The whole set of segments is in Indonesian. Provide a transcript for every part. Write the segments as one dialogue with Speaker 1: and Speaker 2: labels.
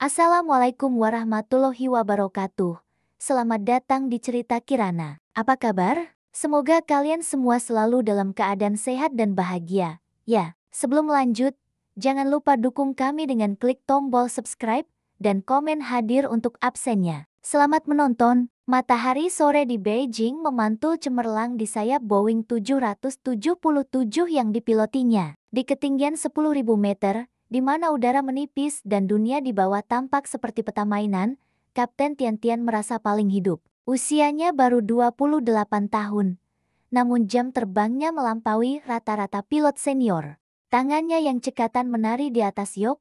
Speaker 1: Assalamualaikum warahmatullahi wabarakatuh. Selamat datang di Cerita Kirana. Apa kabar? Semoga kalian semua selalu dalam keadaan sehat dan bahagia. Ya, sebelum lanjut, jangan lupa dukung kami dengan klik tombol subscribe dan komen hadir untuk absennya. Selamat menonton. Matahari sore di Beijing memantul cemerlang di sayap Boeing 777 yang dipilotinya. Di ketinggian 10.000 meter, di mana udara menipis dan dunia di bawah tampak seperti peta mainan, Kapten Tian Tian merasa paling hidup. Usianya baru 28 tahun, namun jam terbangnya melampaui rata-rata pilot senior. Tangannya yang cekatan menari di atas yok,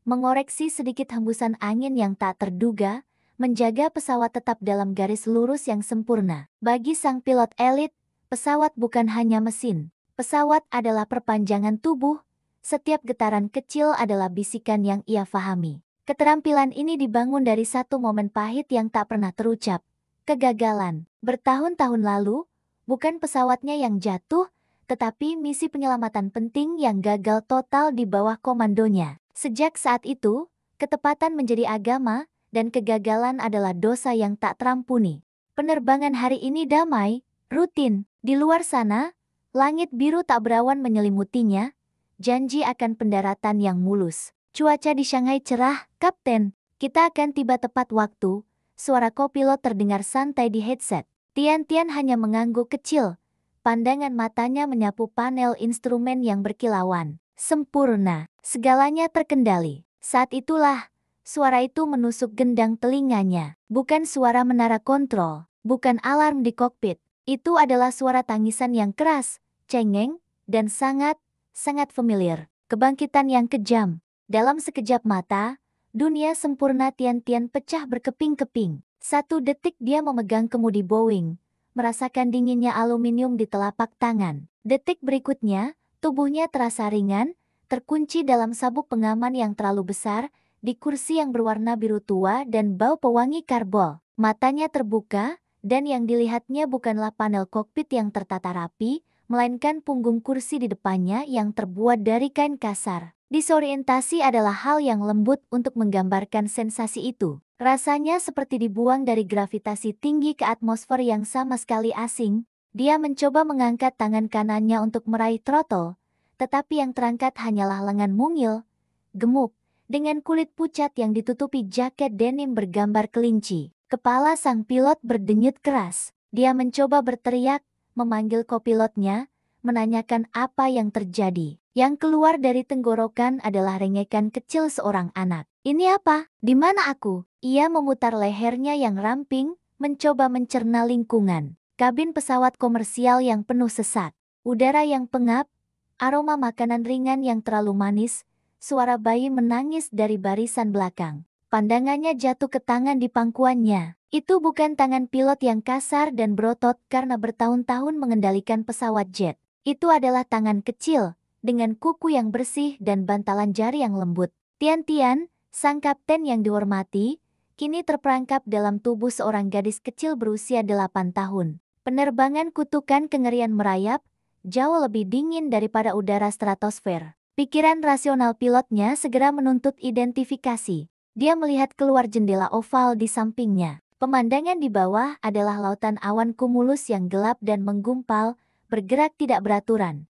Speaker 1: mengoreksi sedikit hembusan angin yang tak terduga, menjaga pesawat tetap dalam garis lurus yang sempurna. Bagi sang pilot elit, pesawat bukan hanya mesin. Pesawat adalah perpanjangan tubuh. Setiap getaran kecil adalah bisikan yang ia fahami. Keterampilan ini dibangun dari satu momen pahit yang tak pernah terucap. Kegagalan. Bertahun-tahun lalu, bukan pesawatnya yang jatuh, tetapi misi penyelamatan penting yang gagal total di bawah komandonya. Sejak saat itu, ketepatan menjadi agama, dan kegagalan adalah dosa yang tak terampuni. Penerbangan hari ini damai, rutin. Di luar sana, langit biru tak berawan menyelimutinya, janji akan pendaratan yang mulus. Cuaca di Shanghai cerah, Kapten. Kita akan tiba tepat waktu. Suara kopilot terdengar santai di headset. Tian Tian hanya mengangguk kecil. Pandangan matanya menyapu panel instrumen yang berkilauan. Sempurna. Segalanya terkendali. Saat itulah, suara itu menusuk gendang telinganya. Bukan suara menara kontrol. Bukan alarm di kokpit. Itu adalah suara tangisan yang keras, cengeng, dan sangat familiar. Kebangkitan yang kejam. Dalam sekejap mata, dunia sempurna Tian Tian pecah berkeping-keping. 1 detik dia memegang kemudi Boeing, merasakan dinginnya aluminium di telapak tangan. Detik berikutnya, tubuhnya terasa ringan, terkunci dalam sabuk pengaman yang terlalu besar, di kursi yang berwarna biru tua dan bau pewangi karbol. Matanya terbuka, dan yang dilihatnya bukanlah panel kokpit yang tertata rapi, melainkan punggung kursi di depannya yang terbuat dari kain kasar. Disorientasi adalah hal yang lembut untuk menggambarkan sensasi itu. Rasanya seperti dibuang dari gravitasi tinggi ke atmosfer yang sama sekali asing. Dia mencoba mengangkat tangan kanannya untuk meraih throttle, tetapi yang terangkat hanyalah lengan mungil, gemuk, dengan kulit pucat yang ditutupi jaket denim bergambar kelinci. Kepala sang pilot berdenyut keras. Dia mencoba berteriak, memanggil kopilotnya, menanyakan apa yang terjadi. Yang keluar dari tenggorokan adalah rengekan kecil seorang anak. Ini apa? Di mana aku? Ia memutar lehernya yang ramping, mencoba mencerna lingkungan. Kabin pesawat komersial yang penuh sesak. Udara yang pengap, aroma makanan ringan yang terlalu manis, suara bayi menangis dari barisan belakang. Pandangannya jatuh ke tangan di pangkuannya. Itu bukan tangan pilot yang kasar dan berotot karena bertahun-tahun mengendalikan pesawat jet. Itu adalah tangan kecil, dengan kuku yang bersih dan bantalan jari yang lembut. Tian Tian, sang kapten yang dihormati, kini terperangkap dalam tubuh seorang gadis kecil berusia 8 tahun. Penerbangan kutukan kengerian merayap, jauh lebih dingin daripada udara stratosfer. Pikiran rasional pilotnya segera menuntut identifikasi. Dia melihat keluar jendela oval di sampingnya. Pemandangan di bawah adalah lautan awan kumulus yang gelap dan menggumpal, bergerak tidak beraturan.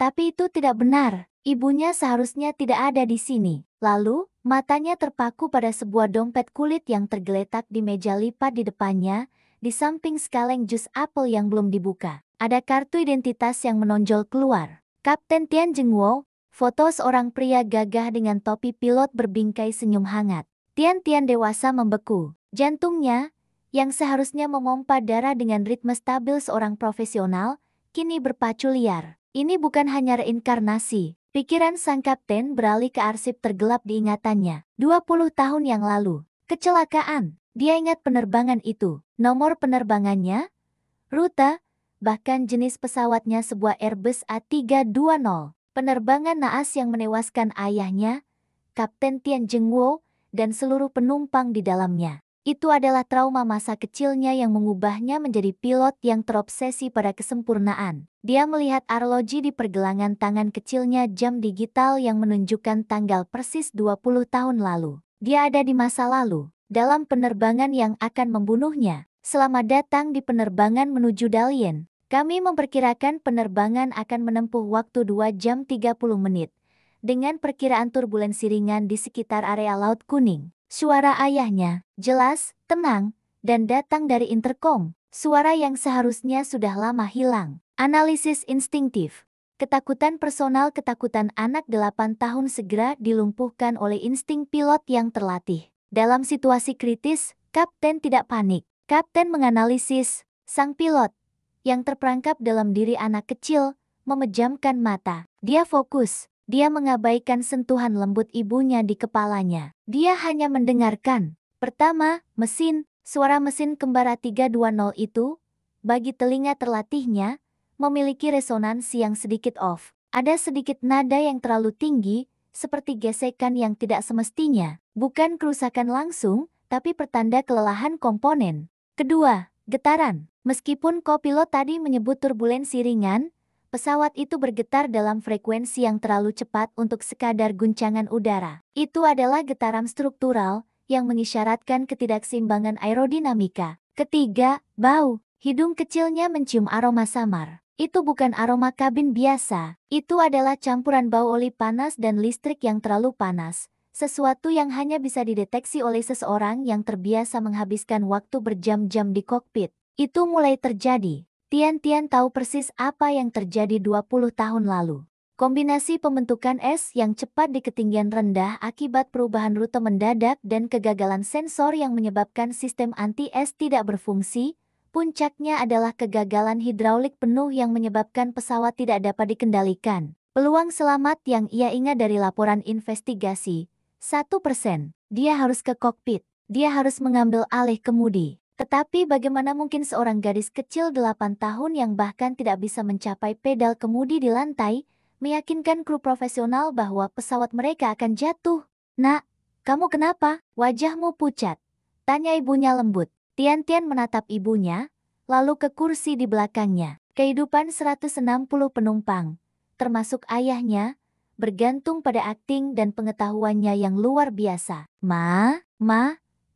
Speaker 1: Tapi itu tidak benar. Ibunya seharusnya tidak ada di sini. Lalu, matanya terpaku pada sebuah dompet kulit yang tergeletak di meja lipat di depannya, di samping sekaleng jus apel yang belum dibuka. Ada kartu identitas yang menonjol keluar. Kapten Tian Jingwo, foto seorang pria gagah dengan topi pilot berbingkai senyum hangat. Tian Tian dewasa membeku. Jantungnya, yang seharusnya memompa darah dengan ritme stabil seorang profesional, kini berpacu liar. Ini bukan hanya reinkarnasi. Pikiran sang kapten beralih ke arsip tergelap di ingatannya. 20 tahun yang lalu. Kecelakaan. Dia ingat penerbangan itu. Nomor penerbangannya, rute, bahkan jenis pesawatnya sebuah Airbus A320. Penerbangan naas yang menewaskan ayahnya, Kapten Tian Jingwo, dan seluruh penumpang di dalamnya. Itu adalah trauma masa kecilnya yang mengubahnya menjadi pilot yang terobsesi pada kesempurnaan. Dia melihat arloji di pergelangan tangan kecilnya, jam digital yang menunjukkan tanggal persis 20 tahun lalu. Dia ada di masa lalu, dalam penerbangan yang akan membunuhnya. Selamat datang di penerbangan menuju Dalian. Kami memperkirakan penerbangan akan menempuh waktu 2 jam 30 menit. Dengan perkiraan turbulensi ringan di sekitar area Laut Kuning. Suara ayahnya, jelas, tenang, dan datang dari interkom. Suara yang seharusnya sudah lama hilang. Analisis instingtif. Ketakutan personal, ketakutan anak 8 tahun segera dilumpuhkan oleh insting pilot yang terlatih. Dalam situasi kritis, Kapten tidak panik. Kapten menganalisis sang pilot yang terperangkap dalam diri anak kecil, memejamkan mata. Dia fokus. Dia mengabaikan sentuhan lembut ibunya di kepalanya. Dia hanya mendengarkan. Pertama, mesin. Suara mesin kembara 320 itu, bagi telinga terlatihnya, memiliki resonansi yang sedikit off. Ada sedikit nada yang terlalu tinggi, seperti gesekan yang tidak semestinya. Bukan kerusakan langsung, tapi pertanda kelelahan komponen. Kedua, getaran. Meskipun kopilot tadi menyebut turbulensi ringan, pesawat itu bergetar dalam frekuensi yang terlalu cepat untuk sekadar guncangan udara. Itu adalah getaran struktural yang mengisyaratkan ketidakseimbangan aerodinamika. Ketiga, bau. Hidung kecilnya mencium aroma samar. Itu bukan aroma kabin biasa. Itu adalah campuran bau oli panas dan listrik yang terlalu panas. Sesuatu yang hanya bisa dideteksi oleh seseorang yang terbiasa menghabiskan waktu berjam-jam di kokpit. Itu mulai terjadi. Tian tahu persis apa yang terjadi 20 tahun lalu. Kombinasi pembentukan es yang cepat di ketinggian rendah akibat perubahan rute mendadak dan kegagalan sensor yang menyebabkan sistem anti-es tidak berfungsi. Puncaknya adalah kegagalan hidraulik penuh yang menyebabkan pesawat tidak dapat dikendalikan. Peluang selamat yang ia ingat dari laporan investigasi, 1%. Dia harus ke kokpit. Dia harus mengambil alih kemudi. Tetapi bagaimana mungkin seorang gadis kecil 8 tahun yang bahkan tidak bisa mencapai pedal kemudi di lantai, meyakinkan kru profesional bahwa pesawat mereka akan jatuh? Nak, kamu kenapa? Wajahmu pucat. Tanya ibunya lembut. Tian menatap ibunya, lalu ke kursi di belakangnya. Kehidupan 160 penumpang, termasuk ayahnya, bergantung pada akting dan pengetahuannya yang luar biasa. Ma,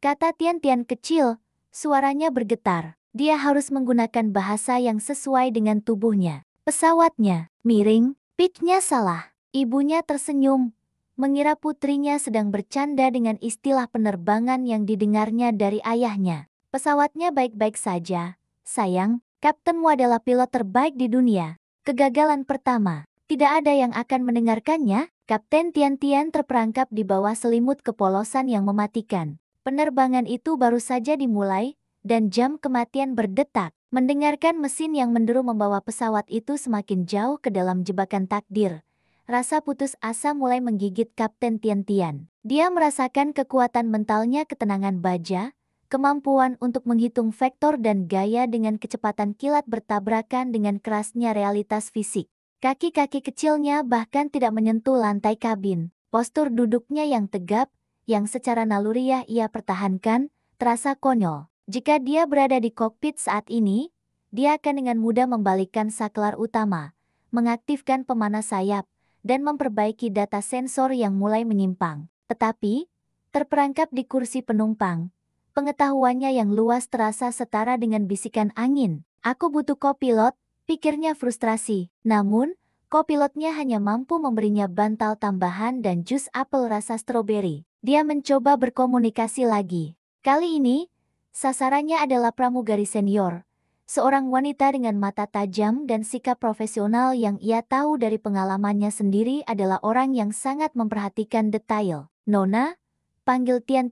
Speaker 1: kata Tian kecil. Suaranya bergetar. Dia harus menggunakan bahasa yang sesuai dengan tubuhnya. Pesawatnya miring, pitch-nya salah. Ibunya tersenyum, mengira putrinya sedang bercanda dengan istilah penerbangan yang didengarnya dari ayahnya. Pesawatnya baik-baik saja, sayang. Kaptenmu adalah pilot terbaik di dunia. Kegagalan pertama, tidak ada yang akan mendengarkannya. Kapten Tian terperangkap di bawah selimut kepolosan yang mematikan. Penerbangan itu baru saja dimulai, dan jam kematian berdetak. Mendengarkan mesin yang menderu membawa pesawat itu semakin jauh ke dalam jebakan takdir. Rasa putus asa mulai menggigit Kapten Tian. Dia merasakan kekuatan mentalnya, ketenangan baja, kemampuan untuk menghitung vektor dan gaya dengan kecepatan kilat bertabrakan dengan kerasnya realitas fisik. Kaki-kaki kecilnya bahkan tidak menyentuh lantai kabin. Postur duduknya yang tegap, yang secara naluriah ia pertahankan, terasa konyol. Jika dia berada di kokpit saat ini, dia akan dengan mudah membalikkan saklar utama, mengaktifkan pemanas sayap, dan memperbaiki data sensor yang mulai menyimpang. Tetapi, terperangkap di kursi penumpang, pengetahuannya yang luas terasa setara dengan bisikan angin. Aku butuh kopilot, pikirnya frustrasi. Namun, kopilotnya hanya mampu memberinya bantal tambahan dan jus apel rasa stroberi. Dia mencoba berkomunikasi lagi. Kali ini, sasarannya adalah pramugari senior, seorang wanita dengan mata tajam dan sikap profesional yang ia tahu dari pengalamannya sendiri adalah orang yang sangat memperhatikan detail. Nona, panggil Tian,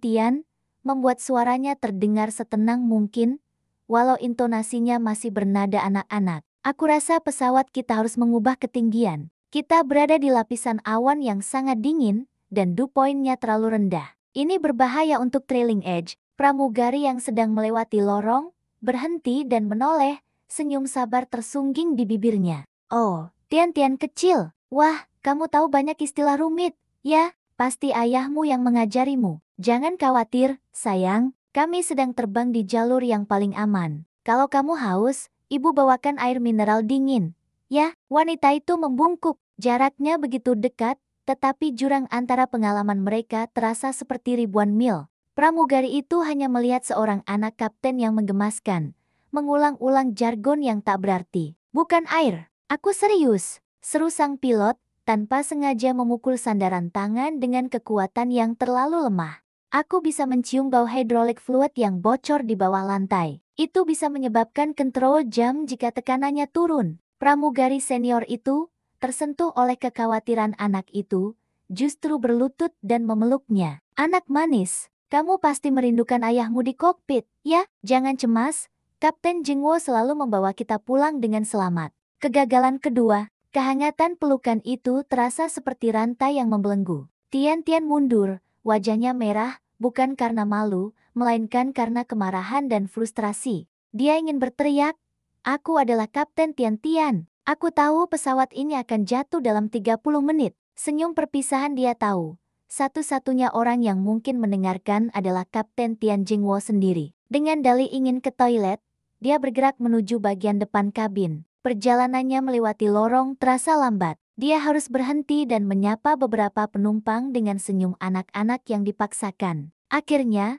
Speaker 1: membuat suaranya terdengar setenang mungkin, walau intonasinya masih bernada anak-anak. Aku rasa pesawat kita harus mengubah ketinggian. Kita berada di lapisan awan yang sangat dingin, dan dew point-nya terlalu rendah. Ini berbahaya untuk trailing edge. Pramugari yang sedang melewati lorong, berhenti dan menoleh, senyum sabar tersungging di bibirnya. Oh, Tian kecil. Wah, kamu tahu banyak istilah rumit. Ya, pasti ayahmu yang mengajarimu. Jangan khawatir, sayang. Kami sedang terbang di jalur yang paling aman. Kalau kamu haus, ibu bawakan air mineral dingin. Ya, wanita itu membungkuk. Jaraknya begitu dekat, tetapi jurang antara pengalaman mereka terasa seperti ribuan mil. Pramugari itu hanya melihat seorang anak kapten yang menggemaskan, mengulang-ulang jargon yang tak berarti. Bukan air, aku serius, seru sang pilot, tanpa sengaja memukul sandaran tangan dengan kekuatan yang terlalu lemah. Aku bisa mencium bau hydraulic fluid yang bocor di bawah lantai. Itu bisa menyebabkan control jam jika tekanannya turun. Pramugari senior itu, tersentuh oleh kekhawatiran anak itu, justru berlutut dan memeluknya. Anak manis, kamu pasti merindukan ayahmu di kokpit, ya? Jangan cemas, Kapten Jingwo selalu membawa kita pulang dengan selamat. Kegagalan kedua, kehangatan pelukan itu terasa seperti rantai yang membelenggu. Tian-Tian mundur. Wajahnya merah, bukan karena malu, melainkan karena kemarahan dan frustrasi. Dia ingin berteriak, "Aku adalah Kapten Tian-Tian. Aku tahu pesawat ini akan jatuh dalam 30 menit." Senyum perpisahan dia tahu. Satu-satunya orang yang mungkin mendengarkan adalah Kapten Tian Jingwo sendiri. Dengan dalih ingin ke toilet, dia bergerak menuju bagian depan kabin. Perjalanannya melewati lorong terasa lambat. Dia harus berhenti dan menyapa beberapa penumpang dengan senyum anak-anak yang dipaksakan. Akhirnya,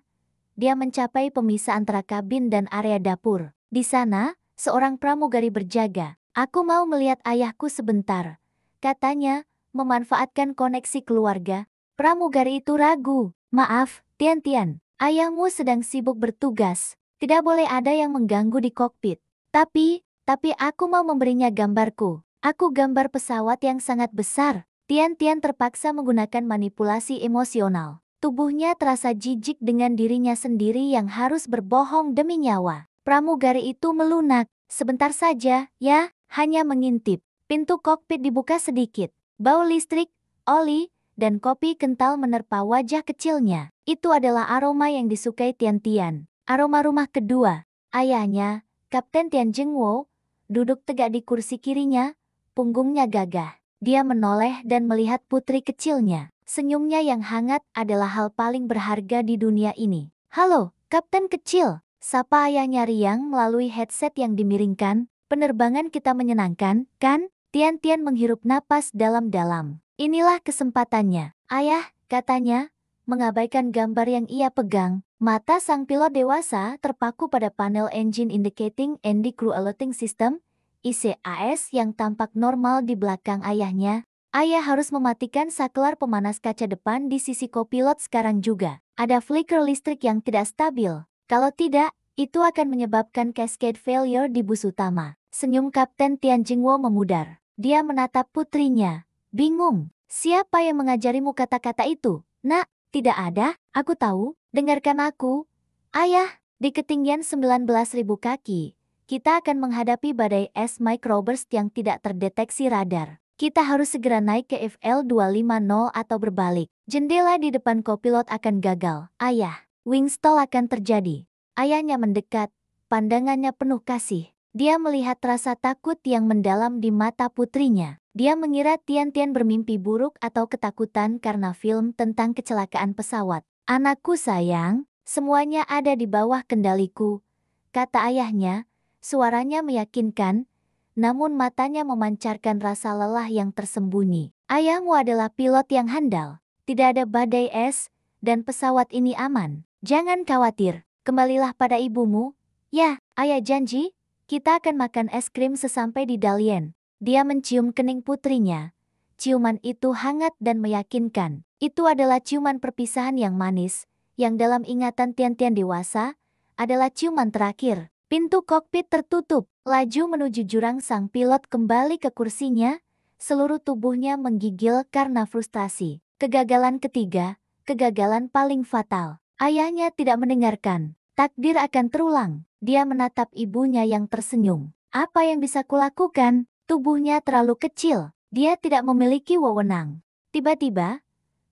Speaker 1: dia mencapai pemisah antara kabin dan area dapur. Di sana, seorang pramugari berjaga. "Aku mau melihat ayahku sebentar," katanya, memanfaatkan koneksi keluarga. Pramugari itu ragu. "Maaf, Tian-Tian, ayahmu sedang sibuk bertugas. Tidak boleh ada yang mengganggu di kokpit. Tapi aku mau memberinya gambarku. Aku gambar pesawat yang sangat besar." Tian-Tian terpaksa menggunakan manipulasi emosional. Tubuhnya terasa jijik dengan dirinya sendiri yang harus berbohong demi nyawa. Pramugari itu melunak. "Sebentar saja, ya, hanya mengintip." Pintu kokpit dibuka sedikit. Bau listrik, oli, dan kopi kental menerpa wajah kecilnya. Itu adalah aroma yang disukai Tian-Tian. Aroma rumah kedua. Ayahnya, Kapten Tian Jingwo, duduk tegak di kursi kirinya, punggungnya gagah. Dia menoleh dan melihat putri kecilnya. Senyumnya yang hangat adalah hal paling berharga di dunia ini. "Halo, Kapten kecil," sapa ayahnya riang melalui headset yang dimiringkan. "Penerbangan kita menyenangkan, kan?" Tian-Tian menghirup napas dalam-dalam. "Inilah kesempatannya, ayah," katanya, mengabaikan gambar yang ia pegang. Mata sang pilot dewasa terpaku pada panel Engine Indicating and Crew Alerting System, ICAS yang tampak normal di belakang ayahnya. Ayah harus mematikan saklar pemanas kaca depan di sisi kopilot sekarang juga. Ada flicker listrik yang tidak stabil. Kalau tidak, itu akan menyebabkan cascade failure di bus utama. Senyum Kapten Tian Jingwo memudar. Dia menatap putrinya. Bingung. "Siapa yang mengajarimu kata-kata itu, Nak?" "Tidak ada, aku tahu. Dengarkan aku. Ayah, di ketinggian 19.000 kaki, kita akan menghadapi badai es microburst yang tidak terdeteksi radar. Kita harus segera naik ke FL 250 atau berbalik. Jendela di depan kopilot akan gagal. Ayah, wing stall akan terjadi." Ayahnya mendekat, pandangannya penuh kasih. Dia melihat rasa takut yang mendalam di mata putrinya. Dia mengira Tian-Tian bermimpi buruk atau ketakutan karena film tentang kecelakaan pesawat. "Anakku sayang, semuanya ada di bawah kendaliku," kata ayahnya. Suaranya meyakinkan, namun matanya memancarkan rasa lelah yang tersembunyi. "Ayahmu adalah pilot yang handal. Tidak ada badai es, dan pesawat ini aman. Jangan khawatir, kembalilah pada ibumu." "Ya, ayah janji, kita akan makan es krim sesampai di Dalian." Dia mencium kening putrinya. Ciuman itu hangat dan meyakinkan. Itu adalah ciuman perpisahan yang manis, yang dalam ingatan Tian-Tian dewasa, adalah ciuman terakhir. Pintu kokpit tertutup. Laju menuju jurang sang pilot kembali ke kursinya, seluruh tubuhnya menggigil karena frustasi. Kegagalan ketiga, kegagalan paling fatal. Ayahnya tidak mendengarkan. Takdir akan terulang. Dia menatap ibunya yang tersenyum. "Apa yang bisa kulakukan?" Tubuhnya terlalu kecil. Dia tidak memiliki wewenang. Tiba-tiba,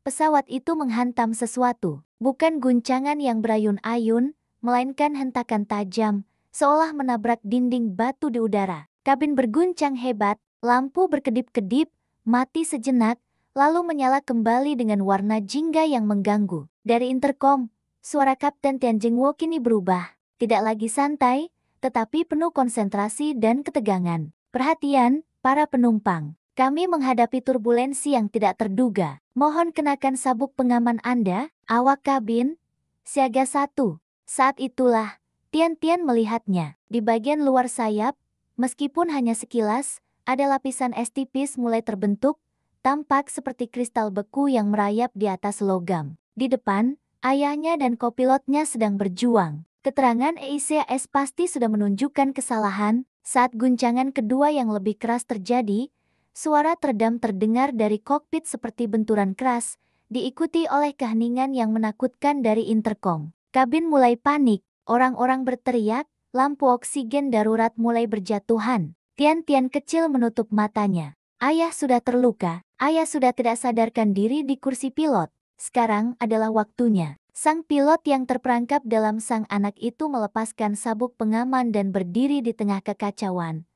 Speaker 1: pesawat itu menghantam sesuatu. Bukan guncangan yang berayun-ayun, melainkan hentakan tajam, seolah menabrak dinding batu di udara. Kabin berguncang hebat, lampu berkedip-kedip, mati sejenak, lalu menyala kembali dengan warna jingga yang mengganggu. Dari interkom, Suara Kapten Tian Jingwo kini berubah. Tidak lagi santai, tetapi penuh konsentrasi dan ketegangan. Perhatian, para penumpang. Kami menghadapi turbulensi yang tidak terduga. Mohon kenakan sabuk pengaman Anda, awak kabin. Siaga 1. Saat itulah, Tian melihatnya. Di bagian luar sayap, meskipun hanya sekilas, ada lapisan es tipis mulai terbentuk, tampak seperti kristal beku yang merayap di atas logam. Di depan, ayahnya dan kopilotnya sedang berjuang. Keterangan EICAS pasti sudah menunjukkan kesalahan. Saat guncangan kedua yang lebih keras terjadi, suara teredam terdengar dari kokpit seperti benturan keras, diikuti oleh keheningan yang menakutkan dari intercom. Kabin mulai panik, orang-orang berteriak, lampu oksigen darurat mulai berjatuhan. Tian kecil menutup matanya. Ayah sudah terluka, ayah sudah tidak sadarkan diri di kursi pilot. Sekarang adalah waktunya. Sang pilot yang terperangkap dalam sang anak itu melepaskan sabuk pengaman dan berdiri di tengah kekacauan.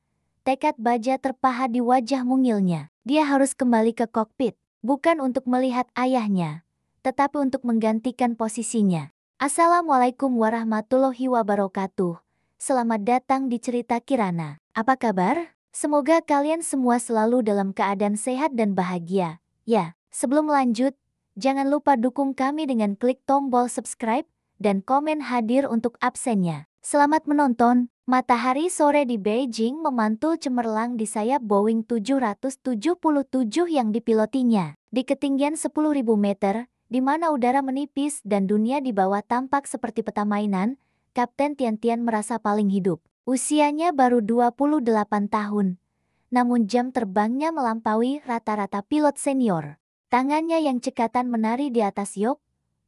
Speaker 1: Tekad baja terpahat di wajah mungilnya. Dia harus kembali ke kokpit, bukan untuk melihat ayahnya, tetapi untuk menggantikan posisinya. Assalamualaikum warahmatullahi wabarakatuh. Selamat datang di cerita Kirana. Apa kabar? Semoga kalian semua selalu dalam keadaan sehat dan bahagia. Ya, sebelum lanjut, jangan lupa dukung kami dengan klik tombol subscribe dan komen hadir untuk absennya. Selamat menonton. Matahari sore di Beijing memantul cemerlang di sayap Boeing 777 yang dipilotinya. Di ketinggian 10.000 meter, di mana udara menipis dan dunia di bawah tampak seperti peta mainan, Kapten Tian merasa paling hidup. Usianya baru 28 tahun, namun jam terbangnya melampaui rata-rata pilot senior. Tangannya yang cekatan menari di atas yok,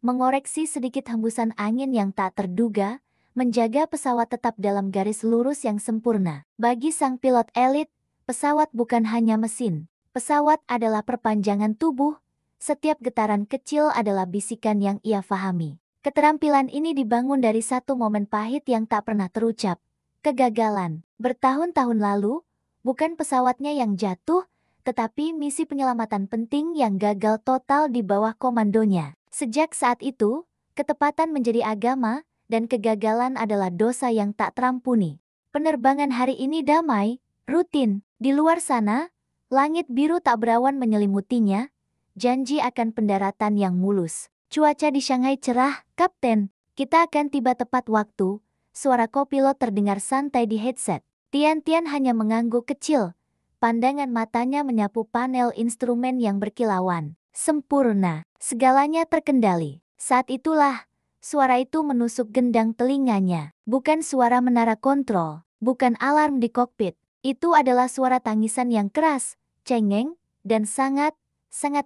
Speaker 1: mengoreksi sedikit hembusan angin yang tak terduga, menjaga pesawat tetap dalam garis lurus yang sempurna. Bagi sang pilot elit, pesawat bukan hanya mesin. Pesawat adalah perpanjangan tubuh, setiap getaran kecil adalah bisikan yang ia fahami. Keterampilan ini dibangun dari satu momen pahit yang tak pernah terucap. Kegagalan. Bertahun-tahun lalu, bukan pesawatnya yang jatuh, tetapi misi penyelamatan penting yang gagal total di bawah komandonya. Sejak saat itu, ketepatan menjadi agama, dan kegagalan adalah dosa yang tak terampuni. Penerbangan hari ini damai, rutin. Di luar sana, langit biru tak berawan menyelimutinya, janji akan pendaratan yang mulus. Cuaca di Shanghai cerah, Kapten. Kita akan tiba tepat waktu. Suara kopilot terdengar santai di headset. Tian hanya mengangguk kecil. Pandangan matanya menyapu panel instrumen yang berkilauan. Sempurna, segalanya terkendali. Saat itulah, suara itu menusuk gendang telinganya. Bukan suara menara kontrol, bukan alarm di kokpit. Itu adalah suara tangisan yang keras, cengeng, dan sangat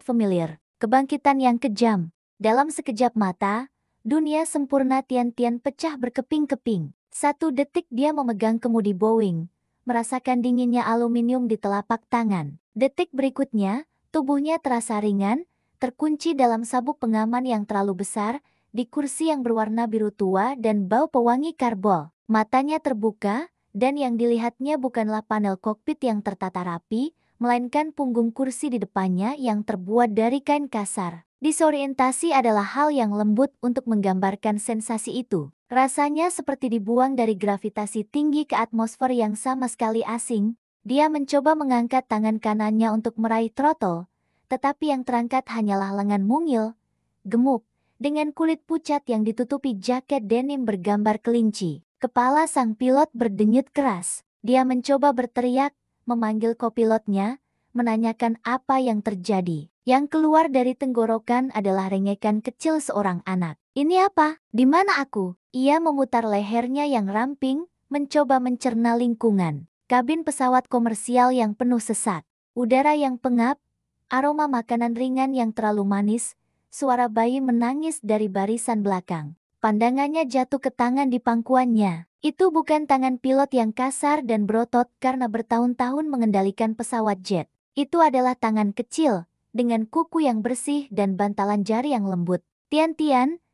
Speaker 1: familiar. Kebangkitan yang kejam. Dalam sekejap mata, dunia sempurna Tian pecah berkeping-keping. 1 detik dia memegang kemudi Boeing, merasakan dinginnya aluminium di telapak tangan. Detik berikutnya, tubuhnya terasa ringan, terkunci dalam sabuk pengaman yang terlalu besar, di kursi yang berwarna biru tua dan bau pewangi karbol. Matanya terbuka, dan yang dilihatnya bukanlah panel kokpit yang tertata rapi, melainkan punggung kursi di depannya yang terbuat dari kain kasar. Disorientasi adalah hal yang lembut untuk menggambarkan sensasi itu. Rasanya seperti dibuang dari gravitasi tinggi ke atmosfer yang sama sekali asing. Dia mencoba mengangkat tangan kanannya untuk meraih throttle, tetapi yang terangkat hanyalah lengan mungil, gemuk, dengan kulit pucat yang ditutupi jaket denim bergambar kelinci. Kepala sang pilot berdenyut keras. Dia mencoba berteriak, memanggil kopilotnya, menanyakan apa yang terjadi. Yang keluar dari tenggorokan adalah rengekan kecil seorang anak. Ini apa? Di mana aku? Ia memutar lehernya yang ramping, mencoba mencerna lingkungan. Kabin pesawat komersial yang penuh sesak. Udara yang pengap, aroma makanan ringan yang terlalu manis, suara bayi menangis dari barisan belakang. Pandangannya jatuh ke tangan di pangkuannya. Itu bukan tangan pilot yang kasar dan berotot karena bertahun-tahun mengendalikan pesawat jet. Itu adalah tangan kecil, dengan kuku yang bersih dan bantalan jari yang lembut. Tian,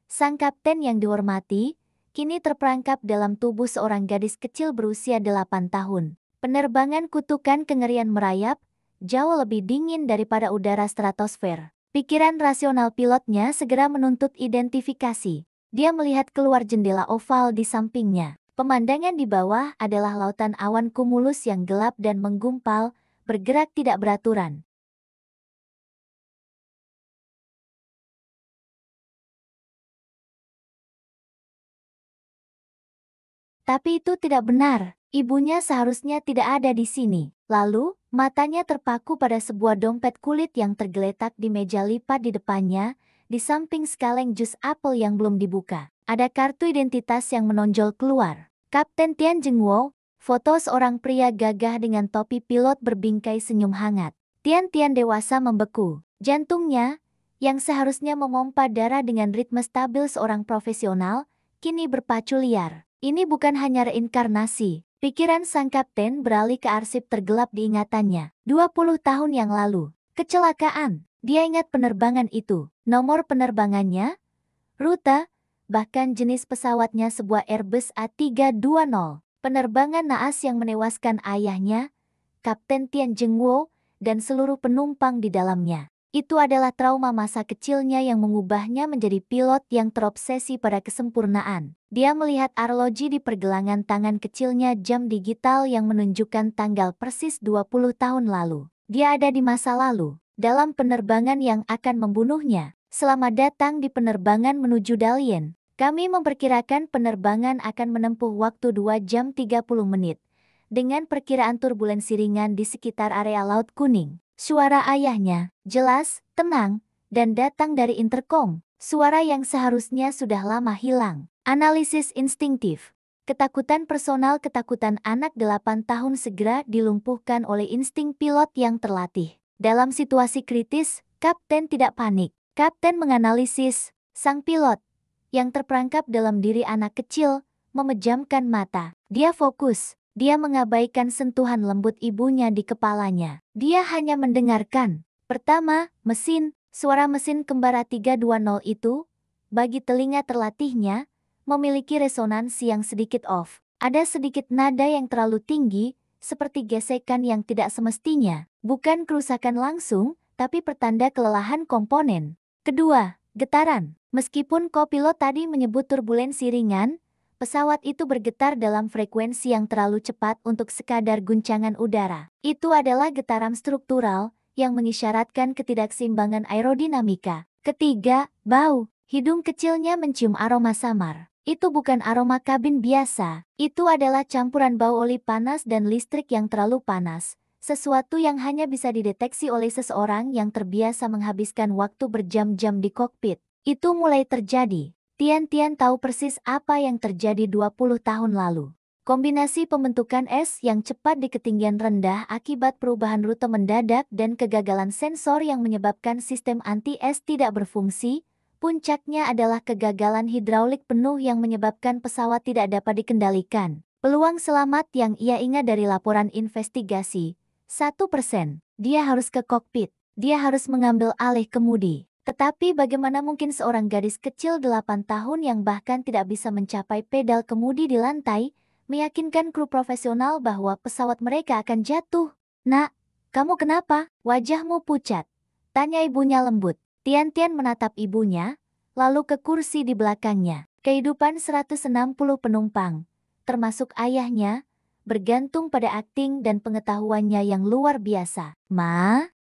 Speaker 1: sang kapten yang dihormati, kini terperangkap dalam tubuh seorang gadis kecil berusia 8 tahun. Penerbangan kutukan kengerian merayap, jauh lebih dingin daripada udara stratosfer. Pikiran rasional pilotnya segera menuntut identifikasi. Dia melihat keluar jendela oval di sampingnya. Pemandangan di bawah adalah lautan awan kumulus yang gelap dan menggumpal, bergerak tidak beraturan. Tapi itu tidak benar. Ibunya seharusnya tidak ada di sini. Lalu, matanya terpaku pada sebuah dompet kulit yang tergeletak di meja lipat di depannya, di samping sekaleng jus apel yang belum dibuka. Ada kartu identitas yang menonjol keluar. Kapten Tian Jengwo, foto seorang pria gagah dengan topi pilot berbingkai senyum hangat. Tian dewasa membeku. Jantungnya, yang seharusnya memompa darah dengan ritme stabil seorang profesional, kini berpacu liar. Ini bukan hanya reinkarnasi. Pikiran sang kapten beralih ke arsip tergelap di ingatannya. 20 tahun yang lalu. Kecelakaan. Dia ingat penerbangan itu. Nomor penerbangannya, rute, bahkan jenis pesawatnya sebuah Airbus A320. Penerbangan naas yang menewaskan ayahnya, Kapten Tian Jengwo, dan seluruh penumpang di dalamnya. Itu adalah trauma masa kecilnya yang mengubahnya menjadi pilot yang terobsesi pada kesempurnaan. Dia melihat arloji di pergelangan tangan kecilnya, jam digital yang menunjukkan tanggal persis 20 tahun lalu. Dia ada di masa lalu, dalam penerbangan yang akan membunuhnya. Selamat datang di penerbangan menuju Dalian. Kami memperkirakan penerbangan akan menempuh waktu 2 jam 30 menit. Dengan perkiraan turbulensi ringan di sekitar area Laut Kuning. Suara ayahnya, jelas, tenang, dan datang dari intercom. Suara yang seharusnya sudah lama hilang. Analisis instingtif. Ketakutan personal, ketakutan anak 8 tahun segera dilumpuhkan oleh insting pilot yang terlatih. Dalam situasi kritis, Kapten tidak panik. Kapten menganalisis sang pilot yang terperangkap dalam diri anak kecil, memejamkan mata. Dia fokus. Dia mengabaikan sentuhan lembut ibunya di kepalanya. Dia hanya mendengarkan. Pertama, mesin, suara mesin kembara 320 itu, bagi telinga terlatihnya, memiliki resonansi yang sedikit off. Ada sedikit nada yang terlalu tinggi, seperti gesekan yang tidak semestinya. Bukan kerusakan langsung, tapi pertanda kelelahan komponen. Kedua, getaran. Meskipun kopilot tadi menyebut turbulensi ringan, pesawat itu bergetar dalam frekuensi yang terlalu cepat untuk sekadar guncangan udara. Itu adalah getaran struktural yang mengisyaratkan ketidakseimbangan aerodinamika. Ketiga, bau. Hidung kecilnya mencium aroma samar. Itu bukan aroma kabin biasa. Itu adalah campuran bau oli panas dan listrik yang terlalu panas. Sesuatu yang hanya bisa dideteksi oleh seseorang yang terbiasa menghabiskan waktu berjam-jam di kokpit. Itu mulai terjadi. Tian tahu persis apa yang terjadi 20 tahun lalu. Kombinasi pembentukan es yang cepat di ketinggian rendah akibat perubahan rute mendadak dan kegagalan sensor yang menyebabkan sistem anti-es tidak berfungsi, puncaknya adalah kegagalan hidraulik penuh yang menyebabkan pesawat tidak dapat dikendalikan. Peluang selamat yang ia ingat dari laporan investigasi, 1%. Dia harus ke kokpit. Dia harus mengambil alih kemudi. Tetapi bagaimana mungkin seorang gadis kecil 8 tahun yang bahkan tidak bisa mencapai pedal kemudi di lantai, meyakinkan kru profesional bahwa pesawat mereka akan jatuh? Nak, kamu kenapa? Wajahmu pucat. Tanya ibunya lembut. Tian menatap ibunya, lalu ke kursi di belakangnya. Kehidupan 160 penumpang, termasuk ayahnya, bergantung pada akting dan pengetahuannya yang luar biasa. Ma,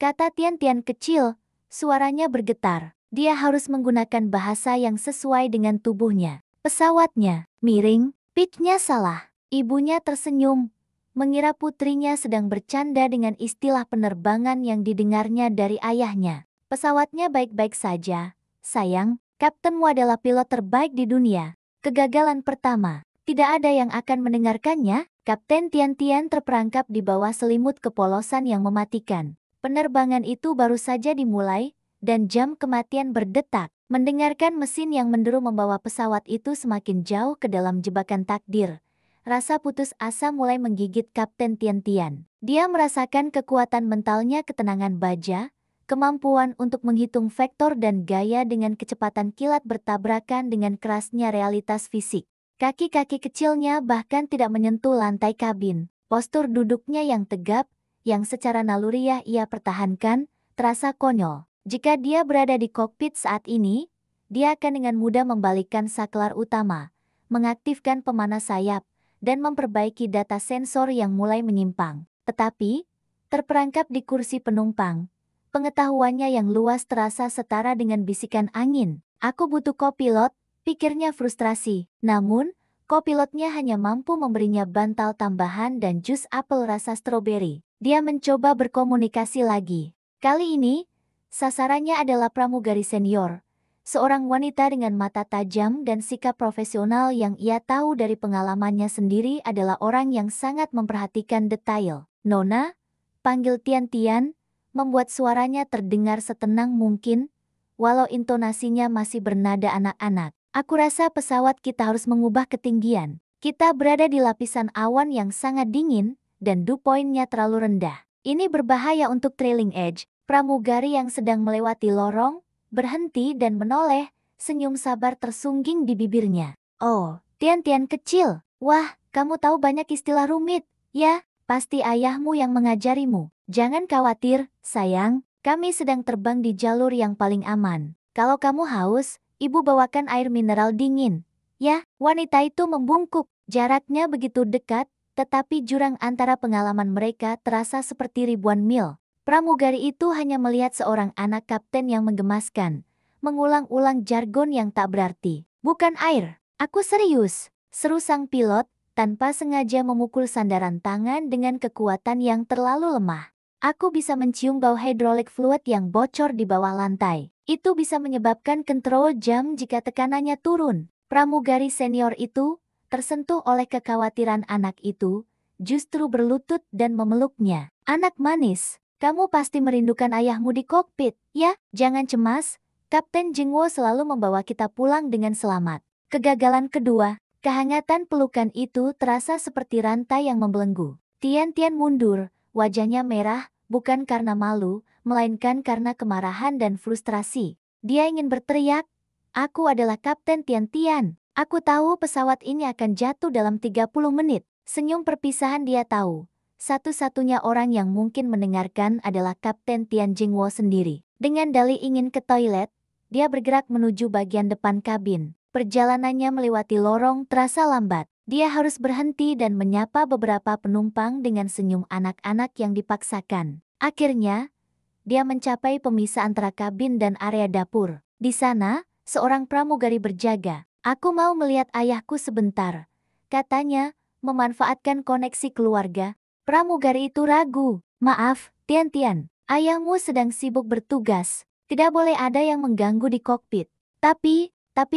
Speaker 1: kata Tian kecil. Suaranya bergetar. Dia harus menggunakan bahasa yang sesuai dengan tubuhnya. Pesawatnya miring, pitch-nya salah. Ibunya tersenyum, mengira putrinya sedang bercanda dengan istilah penerbangan yang didengarnya dari ayahnya. Pesawatnya baik-baik saja, sayang. Kaptenmu adalah pilot terbaik di dunia. Kegagalan pertama, tidak ada yang akan mendengarkannya. Kapten Tian terperangkap di bawah selimut kepolosan yang mematikan. Penerbangan itu baru saja dimulai, dan jam kematian berdetak. Mendengarkan mesin yang menderu membawa pesawat itu semakin jauh ke dalam jebakan takdir. Rasa putus asa mulai menggigit Kapten Tian. Dia merasakan kekuatan mentalnya, ketenangan baja, kemampuan untuk menghitung vektor dan gaya dengan kecepatan kilat bertabrakan dengan kerasnya realitas fisik. Kaki-kaki kecilnya bahkan tidak menyentuh lantai kabin. Postur duduknya yang tegap, yang secara naluriah ia pertahankan, terasa konyol. Jika dia berada di kokpit saat ini, dia akan dengan mudah membalikkan saklar utama, mengaktifkan pemanas sayap, dan memperbaiki data sensor yang mulai menyimpang. Tetapi, terperangkap di kursi penumpang, pengetahuannya yang luas terasa setara dengan bisikan angin. Aku butuh kopilot, pikirnya frustrasi. Namun, kopilotnya hanya mampu memberinya bantal tambahan dan jus apel rasa stroberi. Dia mencoba berkomunikasi lagi. Kali ini, sasarannya adalah pramugari senior, seorang wanita dengan mata tajam dan sikap profesional yang ia tahu dari pengalamannya sendiri adalah orang yang sangat memperhatikan detail. Nona, panggil Tian-Tian, membuat suaranya terdengar setenang mungkin, walau intonasinya masih bernada anak-anak. Aku rasa pesawat kita harus mengubah ketinggian. Kita berada di lapisan awan yang sangat dingin, dan dew point-nya terlalu rendah. Ini berbahaya untuk trailing edge. Pramugari yang sedang melewati lorong, berhenti dan menoleh, senyum sabar tersungging di bibirnya. Oh, Tian-Tian kecil. Wah, kamu tahu banyak istilah rumit. Ya, pasti ayahmu yang mengajarimu. Jangan khawatir, sayang. Kami sedang terbang di jalur yang paling aman. Kalau kamu haus, ibu bawakan air mineral dingin. Ya, wanita itu membungkuk. Jaraknya begitu dekat, tetapi jurang antara pengalaman mereka terasa seperti ribuan mil. Pramugari itu hanya melihat seorang anak kapten yang menggemaskan, mengulang-ulang jargon yang tak berarti. Bukan air, aku serius, seru sang pilot, tanpa sengaja memukul sandaran tangan dengan kekuatan yang terlalu lemah. Aku bisa mencium bau hydraulic fluid yang bocor di bawah lantai. Itu bisa menyebabkan kontrol jam jika tekanannya turun. Pramugari senior itu, tersentuh oleh kekhawatiran anak itu, justru berlutut dan memeluknya. Anak manis, kamu pasti merindukan ayahmu di kokpit, ya? Jangan cemas, Kapten Jingwo selalu membawa kita pulang dengan selamat. Kegagalan kedua, kehangatan pelukan itu terasa seperti rantai yang membelenggu. Tian-Tian mundur, wajahnya merah, bukan karena malu, melainkan karena kemarahan dan frustrasi. Dia ingin berteriak, "Aku adalah Kapten Tian-Tian. Aku tahu pesawat ini akan jatuh dalam 30 menit." Senyum perpisahan dia tahu. Satu-satunya orang yang mungkin mendengarkan adalah Kapten Tian Jingwo sendiri. Dengan dalih ingin ke toilet, dia bergerak menuju bagian depan kabin. Perjalanannya melewati lorong terasa lambat. Dia harus berhenti dan menyapa beberapa penumpang dengan senyum anak-anak yang dipaksakan. Akhirnya, dia mencapai pemisah antara kabin dan area dapur. Di sana, seorang pramugari berjaga. "Aku mau melihat ayahku sebentar," katanya, memanfaatkan koneksi keluarga. Pramugari itu ragu. "Maaf, Tian-Tian, ayahmu sedang sibuk bertugas. Tidak boleh ada yang mengganggu di kokpit. Tapi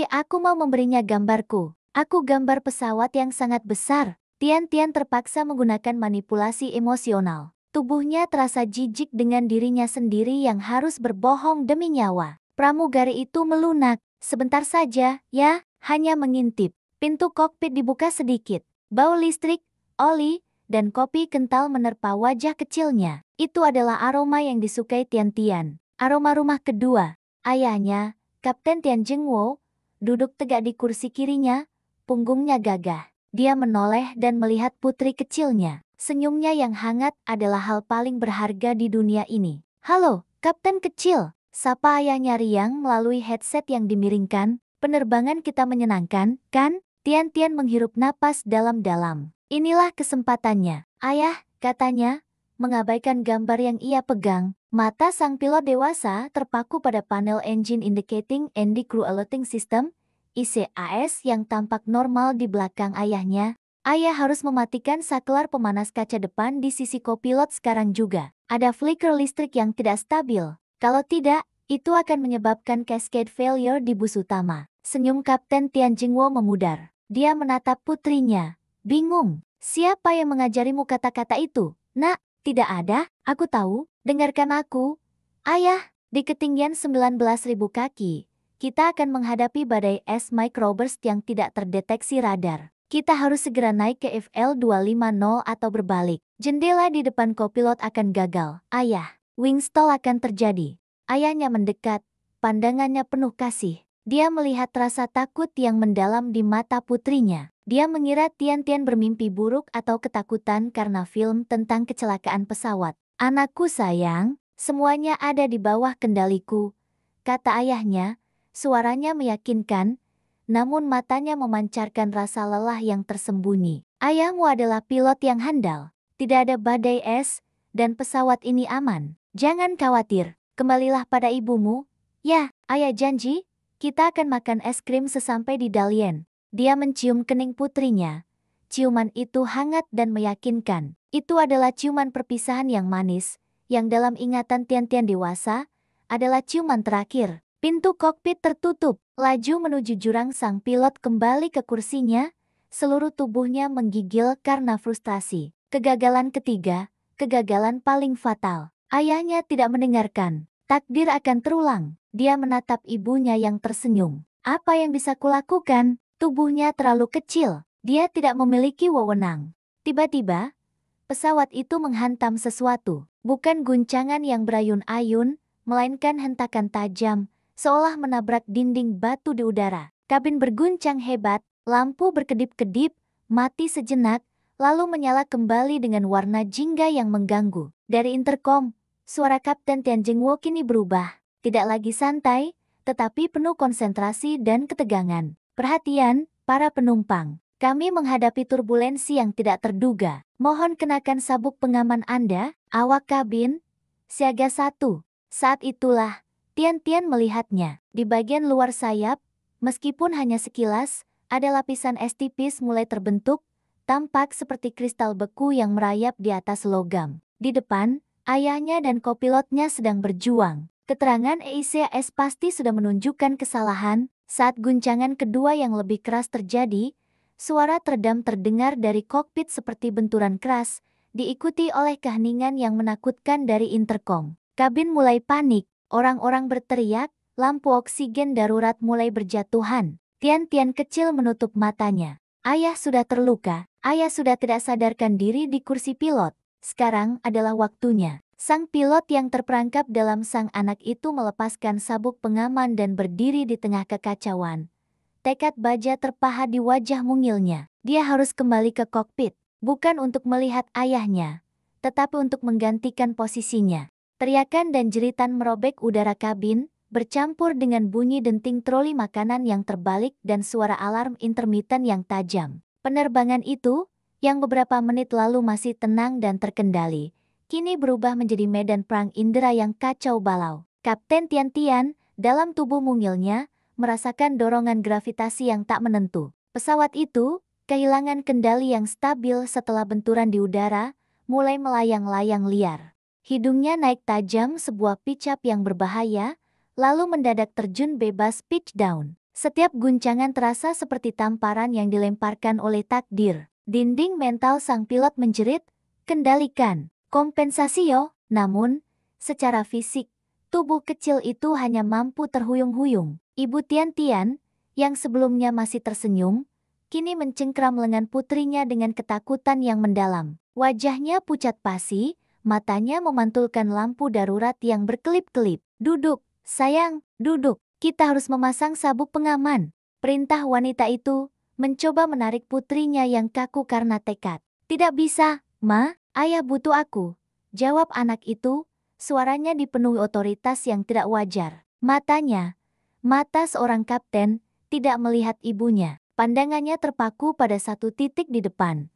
Speaker 1: aku mau memberinya gambarku. Aku gambar pesawat yang sangat besar." Tian-Tian terpaksa menggunakan manipulasi emosional. Tubuhnya terasa jijik dengan dirinya sendiri yang harus berbohong demi nyawa. Pramugari itu melunak. "Sebentar saja, ya, hanya mengintip." Pintu kokpit dibuka sedikit. Bau listrik, oli, dan kopi kental menerpa wajah kecilnya. Itu adalah aroma yang disukai Tian-Tian. Aroma rumah kedua. Ayahnya, Kapten Tian Jingwo, duduk tegak di kursi kirinya, punggungnya gagah. Dia menoleh dan melihat putri kecilnya. Senyumnya yang hangat adalah hal paling berharga di dunia ini. "Halo, Kapten kecil," sapa ayahnya riang melalui headset yang dimiringkan. "Penerbangan kita menyenangkan, kan?" Tian-Tian menghirup napas dalam-dalam. "Inilah kesempatannya, ayah," katanya, mengabaikan gambar yang ia pegang. Mata sang pilot dewasa terpaku pada panel Engine Indicating and Crew Alerting System, ICAS yang tampak normal di belakang ayahnya. Ayah harus mematikan saklar pemanas kaca depan di sisi kopilot sekarang juga. Ada flicker listrik yang tidak stabil. Kalau tidak, itu akan menyebabkan cascade failure di bus utama. Senyum Kapten Tian Jingwo memudar. Dia menatap putrinya. Bingung. "Siapa yang mengajarimu kata-kata itu, Nak?" "Tidak ada, aku tahu. Dengarkan aku. Ayah, di ketinggian 19.000 kaki, kita akan menghadapi badai es microburst yang tidak terdeteksi radar. Kita harus segera naik ke FL 250 atau berbalik. Jendela di depan kopilot akan gagal. Ayah, wing stall akan terjadi." Ayahnya mendekat, pandangannya penuh kasih. Dia melihat rasa takut yang mendalam di mata putrinya. Dia mengira Tian-Tian bermimpi buruk atau ketakutan karena film tentang kecelakaan pesawat. "Anakku sayang, semuanya ada di bawah kendaliku," kata ayahnya, Suaranya meyakinkan, namun matanya memancarkan rasa lelah yang tersembunyi. Ayahmu adalah pilot yang handal. Tidak ada badai es, dan pesawat ini aman. Jangan khawatir, kembalilah pada ibumu. Ya, ayah janji, kita akan makan es krim sesampai di Dalian. Dia mencium kening putrinya. Ciuman itu hangat dan meyakinkan. Itu adalah ciuman perpisahan yang manis, yang dalam ingatan Tian-Tian dewasa, adalah ciuman terakhir. Pintu kokpit tertutup. Laju menuju jurang, sang pilot kembali ke kursinya, seluruh tubuhnya menggigil karena frustasi. Kegagalan ketiga, kegagalan paling fatal. Ayahnya tidak mendengarkan. Takdir akan terulang. Dia menatap ibunya yang tersenyum. Apa yang bisa kulakukan? Tubuhnya terlalu kecil. Dia tidak memiliki wewenang. Tiba-tiba, pesawat itu menghantam sesuatu. Bukan guncangan yang berayun-ayun, melainkan hentakan tajam, seolah menabrak dinding batu di udara. Kabin berguncang hebat, lampu berkedip-kedip, mati sejenak, lalu menyala kembali dengan warna jingga yang mengganggu. Dari interkom, suara Kapten Tian Jingwo kini berubah. Tidak lagi santai, tetapi penuh konsentrasi dan ketegangan. Perhatian, para penumpang. Kami menghadapi turbulensi yang tidak terduga. Mohon kenakan sabuk pengaman Anda, awak kabin. Siaga 1. Saat itulah, Tian-Tian melihatnya. Di bagian luar sayap, meskipun hanya sekilas, ada lapisan es tipis mulai terbentuk, tampak seperti kristal beku yang merayap di atas logam. Di depan, ayahnya dan kopilotnya sedang berjuang. Keterangan EICAS pasti sudah menunjukkan kesalahan. Saat guncangan kedua yang lebih keras terjadi, suara teredam terdengar dari kokpit seperti benturan keras, diikuti oleh keheningan yang menakutkan dari interkom. Kabin mulai panik. Orang-orang berteriak, lampu oksigen darurat mulai berjatuhan. Tian-Tian kecil menutup matanya. Ayah sudah terluka, ayah sudah tidak sadarkan diri di kursi pilot. Sekarang adalah waktunya. Sang pilot yang terperangkap dalam sang anak itu melepaskan sabuk pengaman dan berdiri di tengah kekacauan. Tekad baja terpahat di wajah mungilnya. Dia harus kembali ke kokpit, bukan untuk melihat ayahnya, tetapi untuk menggantikan posisinya. Teriakan dan jeritan merobek udara kabin, bercampur dengan bunyi denting troli makanan yang terbalik dan suara alarm intermiten yang tajam. Penerbangan itu, yang beberapa menit lalu masih tenang dan terkendali, kini berubah menjadi medan perang indera yang kacau balau. Kapten Tian-Tian, dalam tubuh mungilnya, merasakan dorongan gravitasi yang tak menentu. Pesawat itu, kehilangan kendali yang stabil setelah benturan di udara, mulai melayang-layang liar. Hidungnya naik tajam, sebuah pitch up yang berbahaya, lalu mendadak terjun bebas pitch down. Setiap guncangan terasa seperti tamparan yang dilemparkan oleh takdir. Dinding mental sang pilot menjerit, kendalikan, kompensasi yo. Namun, secara fisik, tubuh kecil itu hanya mampu terhuyung-huyung. Ibu Tian-Tian, yang sebelumnya masih tersenyum, kini mencengkram lengan putrinya dengan ketakutan yang mendalam. Wajahnya pucat pasi, matanya memantulkan lampu darurat yang berkelip-kelip. Duduk, sayang, duduk. Kita harus memasang sabuk pengaman. Perintah wanita itu, mencoba menarik putrinya yang kaku karena tekad. Tidak bisa, Ma, ayah butuh aku. Jawab anak itu, suaranya dipenuhi otoritas yang tidak wajar. Mata seorang kapten, tidak melihat ibunya. Pandangannya terpaku pada satu titik di depan.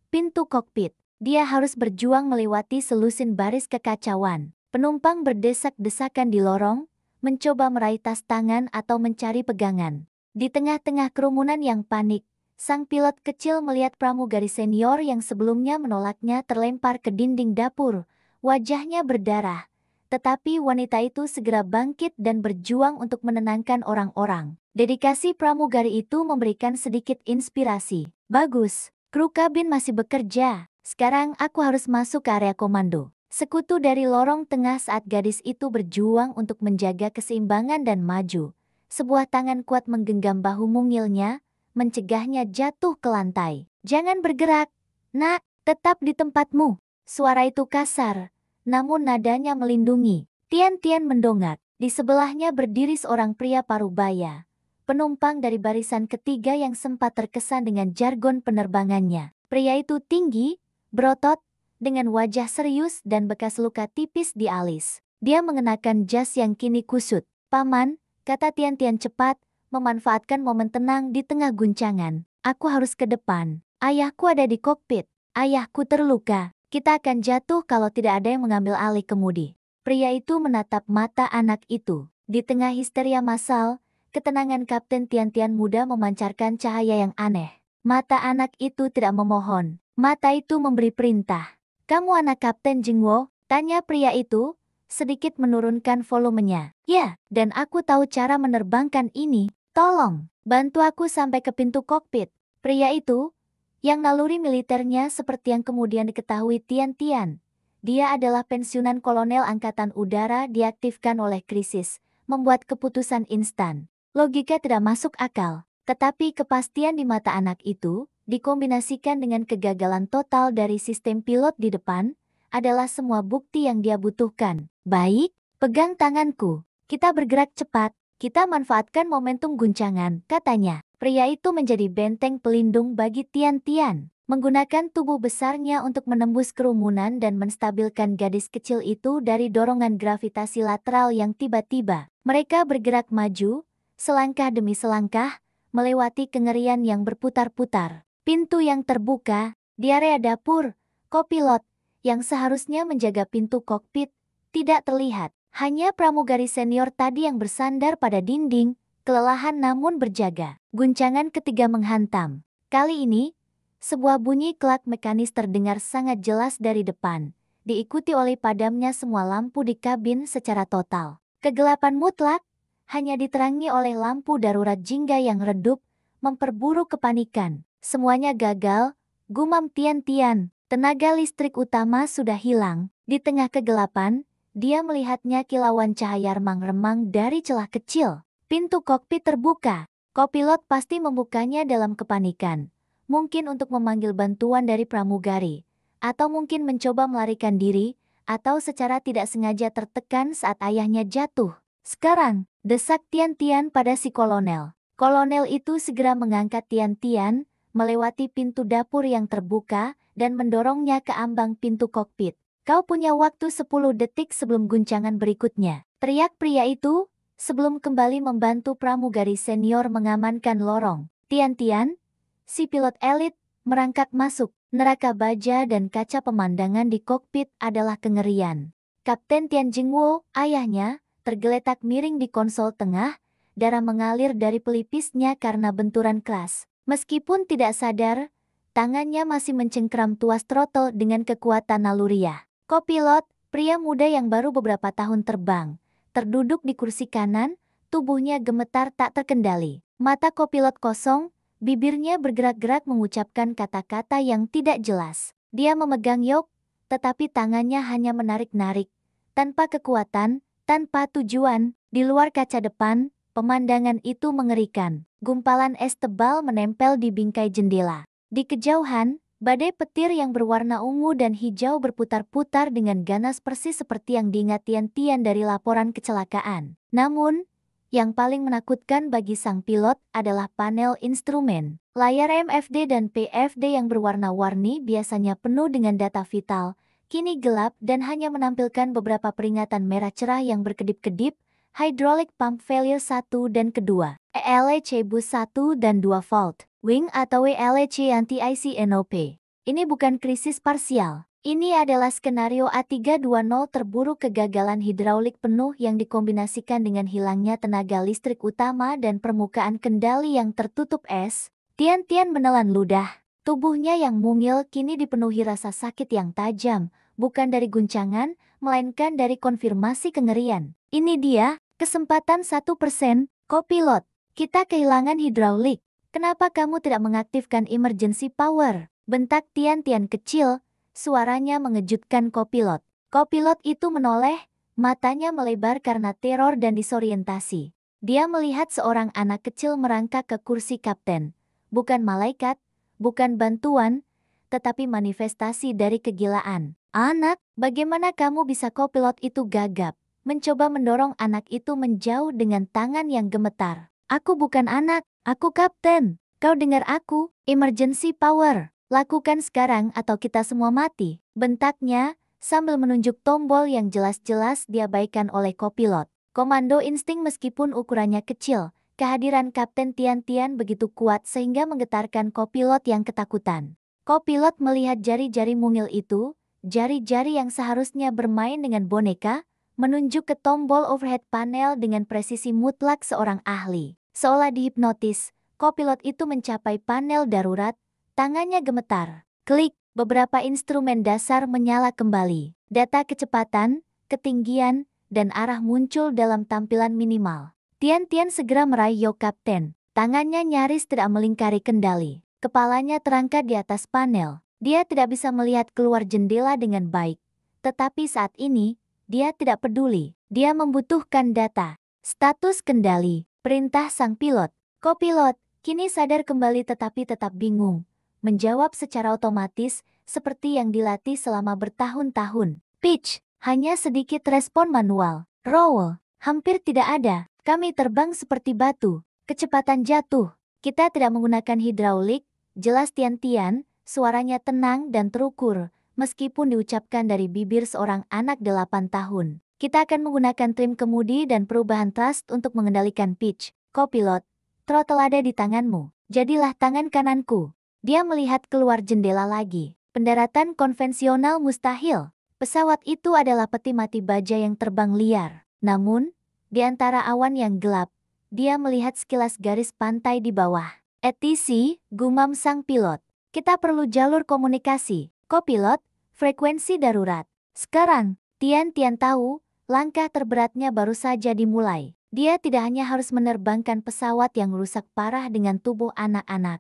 Speaker 1: Pintu kokpit. Dia harus berjuang melewati selusin baris kekacauan. Penumpang berdesak-desakan di lorong, mencoba meraih tas tangan atau mencari pegangan. Di tengah-tengah kerumunan yang panik, sang pilot kecil melihat pramugari senior yang sebelumnya menolaknya terlempar ke dinding dapur. Wajahnya berdarah, tetapi wanita itu segera bangkit dan berjuang untuk menenangkan orang-orang. Dedikasi pramugari itu memberikan sedikit inspirasi. Bagus, kru kabin masih bekerja. Sekarang aku harus masuk ke area komando. Sekutu dari lorong tengah saat gadis itu berjuang untuk menjaga keseimbangan dan maju. Sebuah tangan kuat menggenggam bahu mungilnya, mencegahnya jatuh ke lantai. Jangan bergerak, nak, tetap di tempatmu. Suara itu kasar, namun nadanya melindungi. Tian-Tian mendongak. Di sebelahnya berdiri seorang pria parubaya, penumpang dari barisan ketiga yang sempat terkesan dengan jargon penerbangannya. Pria itu tinggi, berotot, dengan wajah serius dan bekas luka tipis di alis. Dia mengenakan jas yang kini kusut. Paman, kata Tian-Tian cepat, memanfaatkan momen tenang di tengah guncangan. Aku harus ke depan. Ayahku ada di kokpit. Ayahku terluka. Kita akan jatuh kalau tidak ada yang mengambil alih kemudi. Pria itu menatap mata anak itu. Di tengah histeria massal, ketenangan Kapten Tian-Tian muda memancarkan cahaya yang aneh. Mata anak itu tidak memohon. Mata itu memberi perintah. Kamu anak Kapten Jingwo? Tanya pria itu, sedikit menurunkan volumenya. Ya, dan aku tahu cara menerbangkan ini. Tolong, bantu aku sampai ke pintu kokpit. Pria itu, yang naluri militernya seperti yang kemudian diketahui Tian-Tian. Dia adalah pensiunan kolonel angkatan udara diaktifkan oleh krisis, membuat keputusan instan. Logika tidak masuk akal, tetapi kepastian di mata anak itu, dikombinasikan dengan kegagalan total dari sistem pilot di depan, adalah semua bukti yang dia butuhkan. Baik, pegang tanganku. Kita bergerak cepat, kita manfaatkan momentum guncangan, katanya. Pria itu menjadi benteng pelindung bagi Tian-Tian, menggunakan tubuh besarnya untuk menembus kerumunan dan menstabilkan gadis kecil itu dari dorongan gravitasi lateral yang tiba-tiba. Mereka bergerak maju, selangkah demi selangkah, melewati kengerian yang berputar-putar. Pintu yang terbuka, di area dapur, kopilot, yang seharusnya menjaga pintu kokpit, tidak terlihat. Hanya pramugari senior tadi yang bersandar pada dinding, kelelahan namun berjaga. Guncangan ketiga menghantam. Kali ini, sebuah bunyi klak mekanis terdengar sangat jelas dari depan, diikuti oleh padamnya semua lampu di kabin secara total. Kegelapan mutlak, hanya diterangi oleh lampu darurat jingga yang redup, memperburuk kepanikan. Semuanya gagal, gumam Tian-Tian. Tenaga listrik utama sudah hilang. Di tengah kegelapan, dia melihatnya kilauan cahaya remang-remang dari celah kecil. Pintu kokpit terbuka. Kopilot pasti membukanya dalam kepanikan. Mungkin untuk memanggil bantuan dari pramugari. Atau mungkin mencoba melarikan diri, atau secara tidak sengaja tertekan saat ayahnya jatuh. Sekarang, desak Tian-Tian pada si kolonel. Kolonel itu segera mengangkat Tian-Tian, melewati pintu dapur yang terbuka, dan mendorongnya ke ambang pintu kokpit. Kau punya waktu 10 detik sebelum guncangan berikutnya. Teriak pria itu, sebelum kembali membantu pramugari senior mengamankan lorong. Tian-Tian, si pilot elit, merangkak masuk. Neraka baja dan kaca pemandangan di kokpit adalah kengerian. Kapten Tian Jingwo, ayahnya, tergeletak miring di konsol tengah, darah mengalir dari pelipisnya karena benturan keras. Meskipun tidak sadar, tangannya masih mencengkram tuas throttle dengan kekuatan naluriah. Kopilot, pria muda yang baru beberapa tahun terbang, terduduk di kursi kanan, tubuhnya gemetar tak terkendali. Mata kopilot kosong, bibirnya bergerak-gerak mengucapkan kata-kata yang tidak jelas. Dia memegang yok, tetapi tangannya hanya menarik-narik. Tanpa kekuatan, tanpa tujuan, di luar kaca depan, pemandangan itu mengerikan. Gumpalan es tebal menempel di bingkai jendela. Di kejauhan, badai petir yang berwarna ungu dan hijau berputar-putar dengan ganas persis seperti yang diingat Tian-Tian dari laporan kecelakaan. Namun, yang paling menakutkan bagi sang pilot adalah panel instrumen. Layar MFD dan PFD yang berwarna-warni biasanya penuh dengan data vital, kini gelap dan hanya menampilkan beberapa peringatan merah cerah yang berkedip-kedip. Hydraulic pump failure 1 dan kedua, ELC bus 1 dan 2 fault, wing atau WLC anti-ICNOP. Ini bukan krisis parsial. Ini adalah skenario A320 terburuk, kegagalan hidraulik penuh yang dikombinasikan dengan hilangnya tenaga listrik utama dan permukaan kendali yang tertutup es. Tian-Tian menelan ludah. Tubuhnya yang mungil kini dipenuhi rasa sakit yang tajam, bukan dari guncangan, melainkan dari konfirmasi kengerian. Ini dia, kesempatan 1%, kopilot. Kita kehilangan hidraulik. Kenapa kamu tidak mengaktifkan emergency power? Bentak Tian-Tian kecil, suaranya mengejutkan kopilot. Kopilot itu menoleh, matanya melebar karena teror dan disorientasi. Dia melihat seorang anak kecil merangkak ke kursi kapten. Bukan malaikat, bukan bantuan, tetapi manifestasi dari kegilaan. Anak, bagaimana kamu bisa? Kopilot itu gagap, mencoba mendorong anak itu menjauh dengan tangan yang gemetar. Aku bukan anak, aku kapten. Kau dengar aku, emergency power. Lakukan sekarang atau kita semua mati, bentaknya, sambil menunjuk tombol yang jelas-jelas diabaikan oleh kopilot. Komando insting meskipun ukurannya kecil, kehadiran Kapten Tian Tian begitu kuat sehingga menggetarkan kopilot yang ketakutan. Kopilot melihat jari-jari mungil itu, jari-jari yang seharusnya bermain dengan boneka, menunjuk ke tombol overhead panel dengan presisi mutlak seorang ahli. Seolah dihipnotis, kopilot itu mencapai panel darurat, tangannya gemetar. Klik, beberapa instrumen dasar menyala kembali. Data kecepatan, ketinggian, dan arah muncul dalam tampilan minimal. Tian Tian segera meraih Yo Kapten. Tangannya nyaris tidak melingkari kendali. Kepalanya terangkat di atas panel. Dia tidak bisa melihat keluar jendela dengan baik. Tetapi saat ini, dia tidak peduli. Dia membutuhkan data. Status kendali. Perintah sang pilot. Kopilot, kini sadar kembali tetapi tetap bingung. Menjawab secara otomatis, seperti yang dilatih selama bertahun-tahun. Pitch. Hanya sedikit respon manual. Roll, hampir tidak ada. Kami terbang seperti batu. Kecepatan jatuh. Kita tidak menggunakan hidraulik. Jelas Tian Tian, suaranya tenang dan terukur, meskipun diucapkan dari bibir seorang anak 8 tahun. Kita akan menggunakan trim kemudi dan perubahan thrust untuk mengendalikan pitch. Kopilot, throttle ada di tanganmu. Jadilah tangan kananku. Dia melihat keluar jendela lagi. Pendaratan konvensional mustahil. Pesawat itu adalah peti mati baja yang terbang liar. Namun, di antara awan yang gelap, dia melihat sekilas garis pantai di bawah. "ATC," gumam sang pilot. "Kita perlu jalur komunikasi." "Kopilot, frekuensi darurat." Sekarang, Tian Tian tahu, langkah terberatnya baru saja dimulai. Dia tidak hanya harus menerbangkan pesawat yang rusak parah dengan tubuh anak-anak,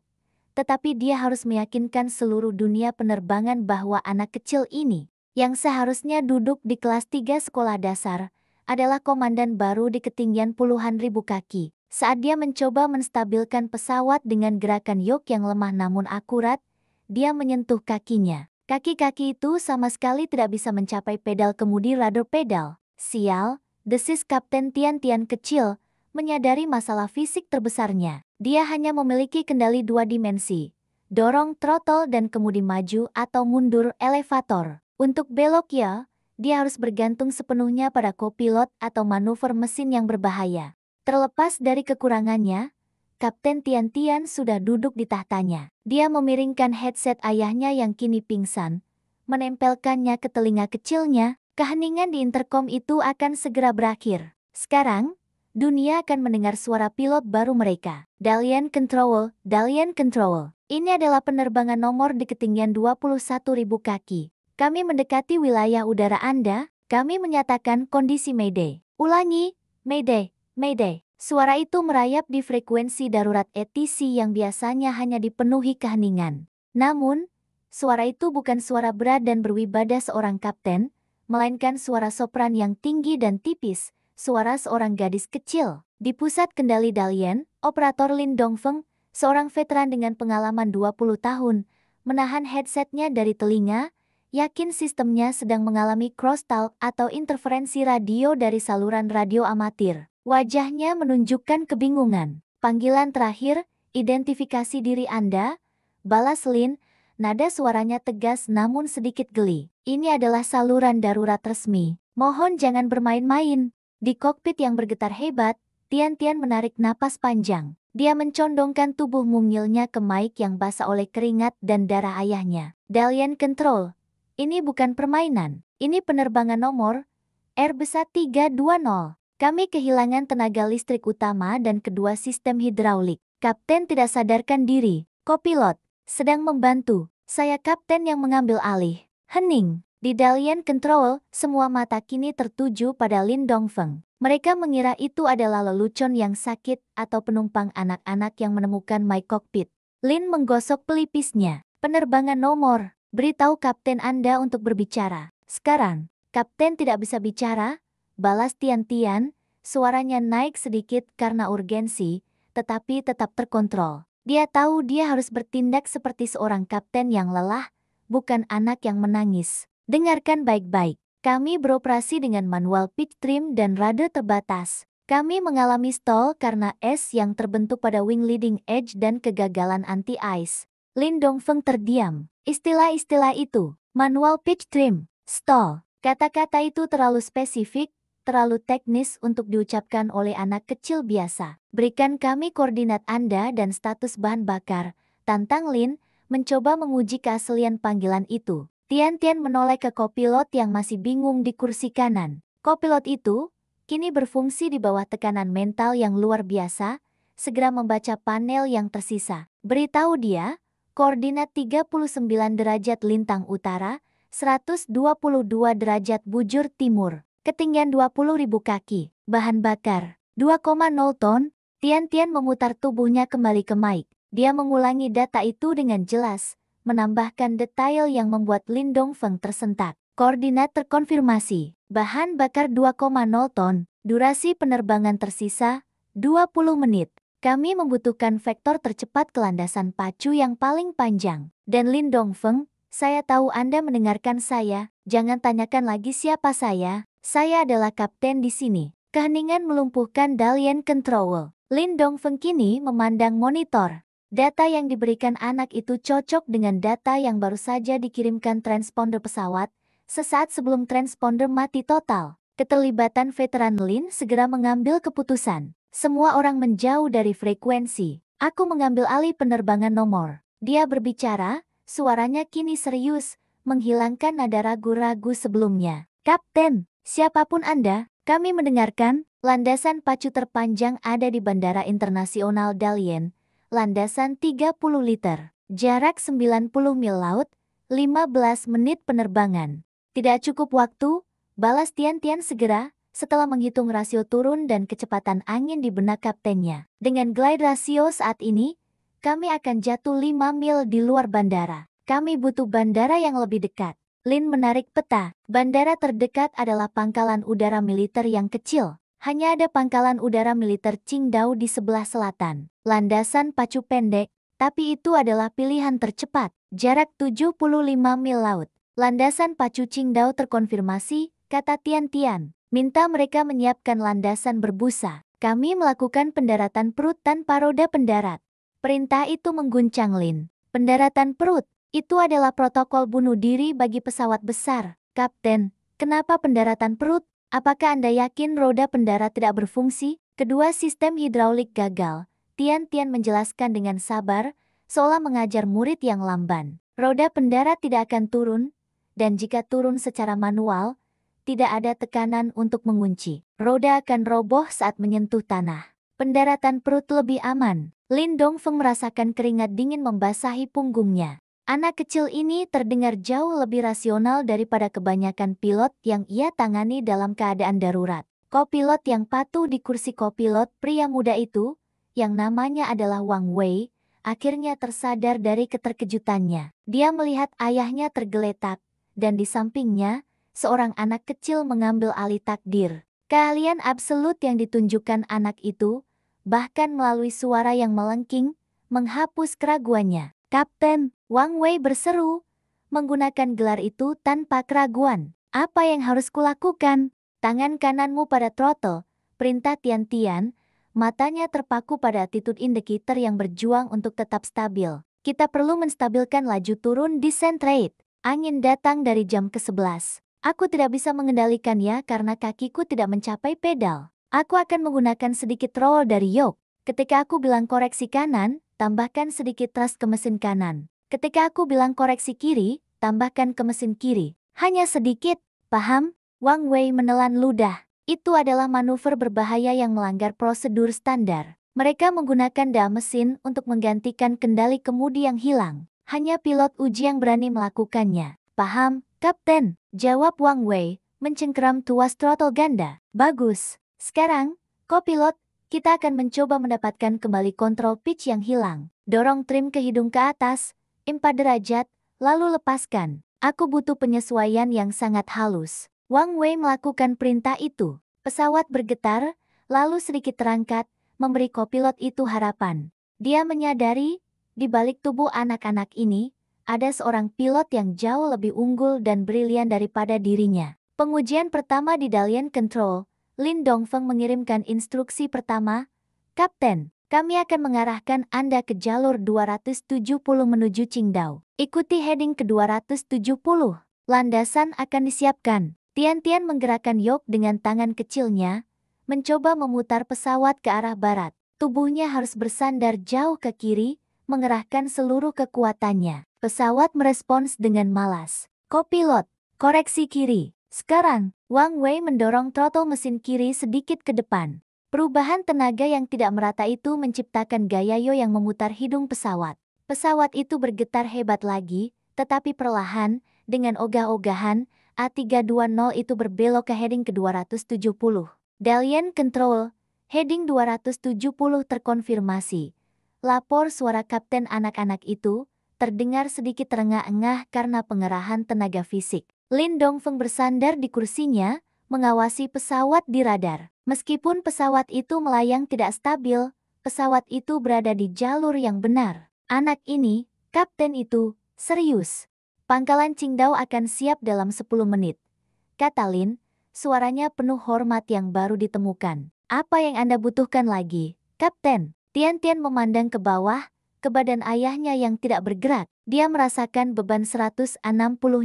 Speaker 1: tetapi dia harus meyakinkan seluruh dunia penerbangan bahwa anak kecil ini, yang seharusnya duduk di kelas 3 sekolah dasar, adalah komandan baru di ketinggian puluhan ribu kaki. Saat dia mencoba menstabilkan pesawat dengan gerakan yoke yang lemah namun akurat, dia menyentuh kakinya. Kaki-kaki itu sama sekali tidak bisa mencapai pedal kemudi rudder pedal. Sial, desis Kapten Tian Tian kecil, menyadari masalah fisik terbesarnya. Dia hanya memiliki kendali 2 dimensi. Dorong throttle dan kemudi maju atau mundur elevator. Untuk belok ya, dia harus bergantung sepenuhnya pada kopilot atau manuver mesin yang berbahaya. Terlepas dari kekurangannya, Kapten Tian Tian sudah duduk di tahtanya. Dia memiringkan headset ayahnya yang kini pingsan, menempelkannya ke telinga kecilnya. Keheningan di intercom itu akan segera berakhir. Sekarang, dunia akan mendengar suara pilot baru mereka. Dalian Control, Dalian Control. Ini adalah penerbangan nomor di ketinggian 21.000 kaki. Kami mendekati wilayah udara Anda, kami menyatakan kondisi Mayday. Ulangi, Mayday, Mayday. Suara itu merayap di frekuensi darurat ATC yang biasanya hanya dipenuhi keheningan. Namun, suara itu bukan suara berat dan berwibadah seorang kapten, melainkan suara sopran yang tinggi dan tipis, suara seorang gadis kecil. Di pusat kendali Dalian, operator Lin Dongfeng, seorang veteran dengan pengalaman 20 tahun, menahan headsetnya dari telinga, yakin sistemnya sedang mengalami crosstalk atau interferensi radio dari saluran radio amatir. Wajahnya menunjukkan kebingungan. "Panggilan terakhir, identifikasi diri Anda," balas Lin, nada suaranya tegas namun sedikit geli. "Ini adalah saluran darurat resmi. Mohon jangan bermain-main." Di kokpit yang bergetar hebat, Tian Tian menarik napas panjang. Dia mencondongkan tubuh mungilnya ke mic yang basah oleh keringat dan darah ayahnya. "Dalian Control. Ini bukan permainan. Ini penerbangan nomor Airbus 320. Kami kehilangan tenaga listrik utama dan kedua sistem hidraulik. Kapten tidak sadarkan diri. Kopilot sedang membantu. Saya kapten yang mengambil alih." Hening. Di Dalian Control, semua mata kini tertuju pada Lin Dongfeng. Mereka mengira itu adalah lelucon yang sakit atau penumpang anak-anak yang menemukan mic cockpit. Lin menggosok pelipisnya. "Penerbangan nomor. Beritahu kapten Anda untuk berbicara." "Sekarang, kapten tidak bisa bicara," balas Tian Tian, suaranya naik sedikit karena urgensi, tetapi tetap terkontrol. Dia tahu dia harus bertindak seperti seorang kapten yang lelah, bukan anak yang menangis. "Dengarkan baik-baik. Kami beroperasi dengan manual pitch trim dan rada terbatas. Kami mengalami stall karena es yang terbentuk pada wing leading edge dan kegagalan anti-ice." Lin Dongfeng terdiam. Istilah-istilah itu, manual pitch trim, stall, kata-kata itu terlalu spesifik, terlalu teknis untuk diucapkan oleh anak kecil biasa. Berikan kami koordinat Anda dan status bahan bakar, tantang Lin, mencoba menguji keaslian panggilan itu. Tian menoleh ke kopilot yang masih bingung di kursi kanan. Kopilot itu kini berfungsi di bawah tekanan mental yang luar biasa, segera membaca panel yang tersisa. Beritahu dia, koordinat 39 derajat lintang utara, 122 derajat bujur timur, ketinggian 20.000 kaki, bahan bakar 2,0 ton. Tian memutar tubuhnya kembali ke Mike. Dia mengulangi data itu dengan jelas, menambahkan detail yang membuat Lin Dongfeng tersentak. Koordinat terkonfirmasi, bahan bakar 2,0 ton, durasi penerbangan tersisa 20 menit. Kami membutuhkan vektor tercepat ke landasan pacu yang paling panjang. Dan Lin Dongfeng, saya tahu Anda mendengarkan saya, jangan tanyakan lagi siapa saya adalah kapten di sini. Keheningan melumpuhkan Dalian Control. Lin Dongfeng kini memandang monitor. Data yang diberikan anak itu cocok dengan data yang baru saja dikirimkan transponder pesawat, sesaat sebelum transponder mati total. Keterlibatan veteran Lin segera mengambil keputusan. Semua orang menjauh dari frekuensi. Aku mengambil alih penerbangan nomor. Dia berbicara, suaranya kini serius, menghilangkan nada ragu-ragu sebelumnya. Kapten, siapapun Anda, kami mendengarkan. Landasan pacu terpanjang ada di Bandara Internasional Dalian. Landasan 30 liter. Jarak 90 mil laut, 15 menit penerbangan. Tidak cukup waktu, balas Tian segera, setelah menghitung rasio turun dan kecepatan angin di benak kaptennya. Dengan glide rasio saat ini, kami akan jatuh 5 mil di luar bandara. Kami butuh bandara yang lebih dekat. Lin menarik peta. Bandara terdekat adalah pangkalan udara militer yang kecil. Hanya ada pangkalan udara militer Qingdao di sebelah selatan. Landasan pacu pendek, tapi itu adalah pilihan tercepat. Jarak 75 mil laut. Landasan pacu Qingdao terkonfirmasi, kata Tian. Minta mereka menyiapkan landasan berbusa. Kami melakukan pendaratan perut tanpa roda pendarat. Perintah itu mengguncang Lin. Pendaratan perut, itu adalah protokol bunuh diri bagi pesawat besar. Kapten, kenapa pendaratan perut? Apakah Anda yakin roda pendarat tidak berfungsi? Kedua sistem hidraulik gagal. Tian menjelaskan dengan sabar, seolah mengajar murid yang lamban. Roda pendarat tidak akan turun, dan jika turun secara manual, tidak ada tekanan untuk mengunci. Roda akan roboh saat menyentuh tanah. Pendaratan perut lebih aman. Lin Dongfeng merasakan keringat dingin membasahi punggungnya. Anak kecil ini terdengar jauh lebih rasional daripada kebanyakan pilot yang ia tangani dalam keadaan darurat. Kopilot yang patuh di kursi kopilot pria muda itu, yang namanya adalah Wang Wei, akhirnya tersadar dari keterkejutannya. Dia melihat ayahnya tergeletak, dan di sampingnya, seorang anak kecil mengambil alih takdir. Keahlian absolut yang ditunjukkan anak itu, bahkan melalui suara yang melengking, menghapus keraguannya. Kapten, Wang Wei berseru, menggunakan gelar itu tanpa keraguan. Apa yang harus kulakukan? Tangan kananmu pada throttle, perintah Tian, matanya terpaku pada attitude indicator yang berjuang untuk tetap stabil. Kita perlu menstabilkan laju turun descent rate. Angin datang dari jam ke-11. Aku tidak bisa mengendalikannya karena kakiku tidak mencapai pedal. Aku akan menggunakan sedikit roll dari yoke. Ketika aku bilang koreksi kanan, tambahkan sedikit thrust ke mesin kanan. Ketika aku bilang koreksi kiri, tambahkan ke mesin kiri. Hanya sedikit, paham? Wang Wei menelan ludah. Itu adalah manuver berbahaya yang melanggar prosedur standar. Mereka menggunakan dam mesin untuk menggantikan kendali kemudi yang hilang. Hanya pilot uji yang berani melakukannya. Paham, Kapten? Jawab Wang Wei, mencengkeram tuas throttle ganda. Bagus. Sekarang, kopilot, kita akan mencoba mendapatkan kembali kontrol pitch yang hilang. Dorong trim ke hidung ke atas, 4 derajat, lalu lepaskan. Aku butuh penyesuaian yang sangat halus. Wang Wei melakukan perintah itu. Pesawat bergetar, lalu sedikit terangkat, memberi kopilot itu harapan. Dia menyadari, di balik tubuh anak-anak ini, ada seorang pilot yang jauh lebih unggul dan brilian daripada dirinya. Pengujian pertama di Dalian Control, Lin Dongfeng mengirimkan instruksi pertama, Kapten, kami akan mengarahkan Anda ke jalur 270 menuju Qingdao. Ikuti heading ke 270. Landasan akan disiapkan. Tian Tian menggerakkan yok dengan tangan kecilnya, mencoba memutar pesawat ke arah barat. Tubuhnya harus bersandar jauh ke kiri, mengerahkan seluruh kekuatannya. Pesawat merespons dengan malas. Kopilot, koreksi kiri. Sekarang, Wang Wei mendorong throttle mesin kiri sedikit ke depan. Perubahan tenaga yang tidak merata itu menciptakan gaya yo yang memutar hidung pesawat. Pesawat itu bergetar hebat lagi, tetapi perlahan, dengan ogah-ogahan, A320 itu berbelok ke heading ke 270. Dalian Control, heading 270 terkonfirmasi. Lapor suara kapten anak-anak itu, terdengar sedikit terengah-engah karena pengerahan tenaga fisik. Lin Dongfeng bersandar di kursinya, mengawasi pesawat di radar. Meskipun pesawat itu melayang tidak stabil, pesawat itu berada di jalur yang benar. Anak ini, kapten itu, serius. Pangkalan Qingdao akan siap dalam 10 menit. Kata Lin, suaranya penuh hormat yang baru ditemukan. Apa yang Anda butuhkan lagi, Kapten? Tian Tian memandang ke bawah, ke badan ayahnya yang tidak bergerak. Dia merasakan beban 160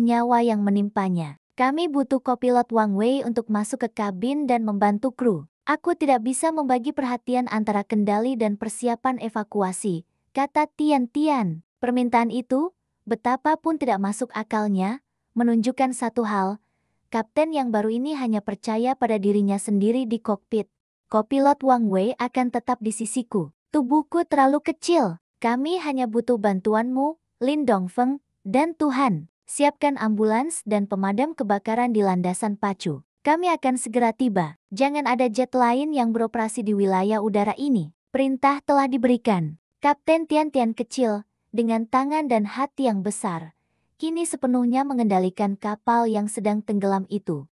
Speaker 1: nyawa yang menimpanya. Kami butuh kopilot Wang Wei untuk masuk ke kabin dan membantu kru. Aku tidak bisa membagi perhatian antara kendali dan persiapan evakuasi, kata Tian Tian. Permintaan itu, betapapun tidak masuk akalnya, menunjukkan satu hal, kapten yang baru ini hanya percaya pada dirinya sendiri di kokpit. Kopilot Wang Wei akan tetap di sisiku. Tubuhku terlalu kecil. Kami hanya butuh bantuanmu, Lin Dongfeng, dan Tuhan. Siapkan ambulans dan pemadam kebakaran di landasan pacu. Kami akan segera tiba. Jangan ada jet lain yang beroperasi di wilayah udara ini. Perintah telah diberikan. Kapten Tian Tian kecil, dengan tangan dan hati yang besar, kini sepenuhnya mengendalikan kapal yang sedang tenggelam itu.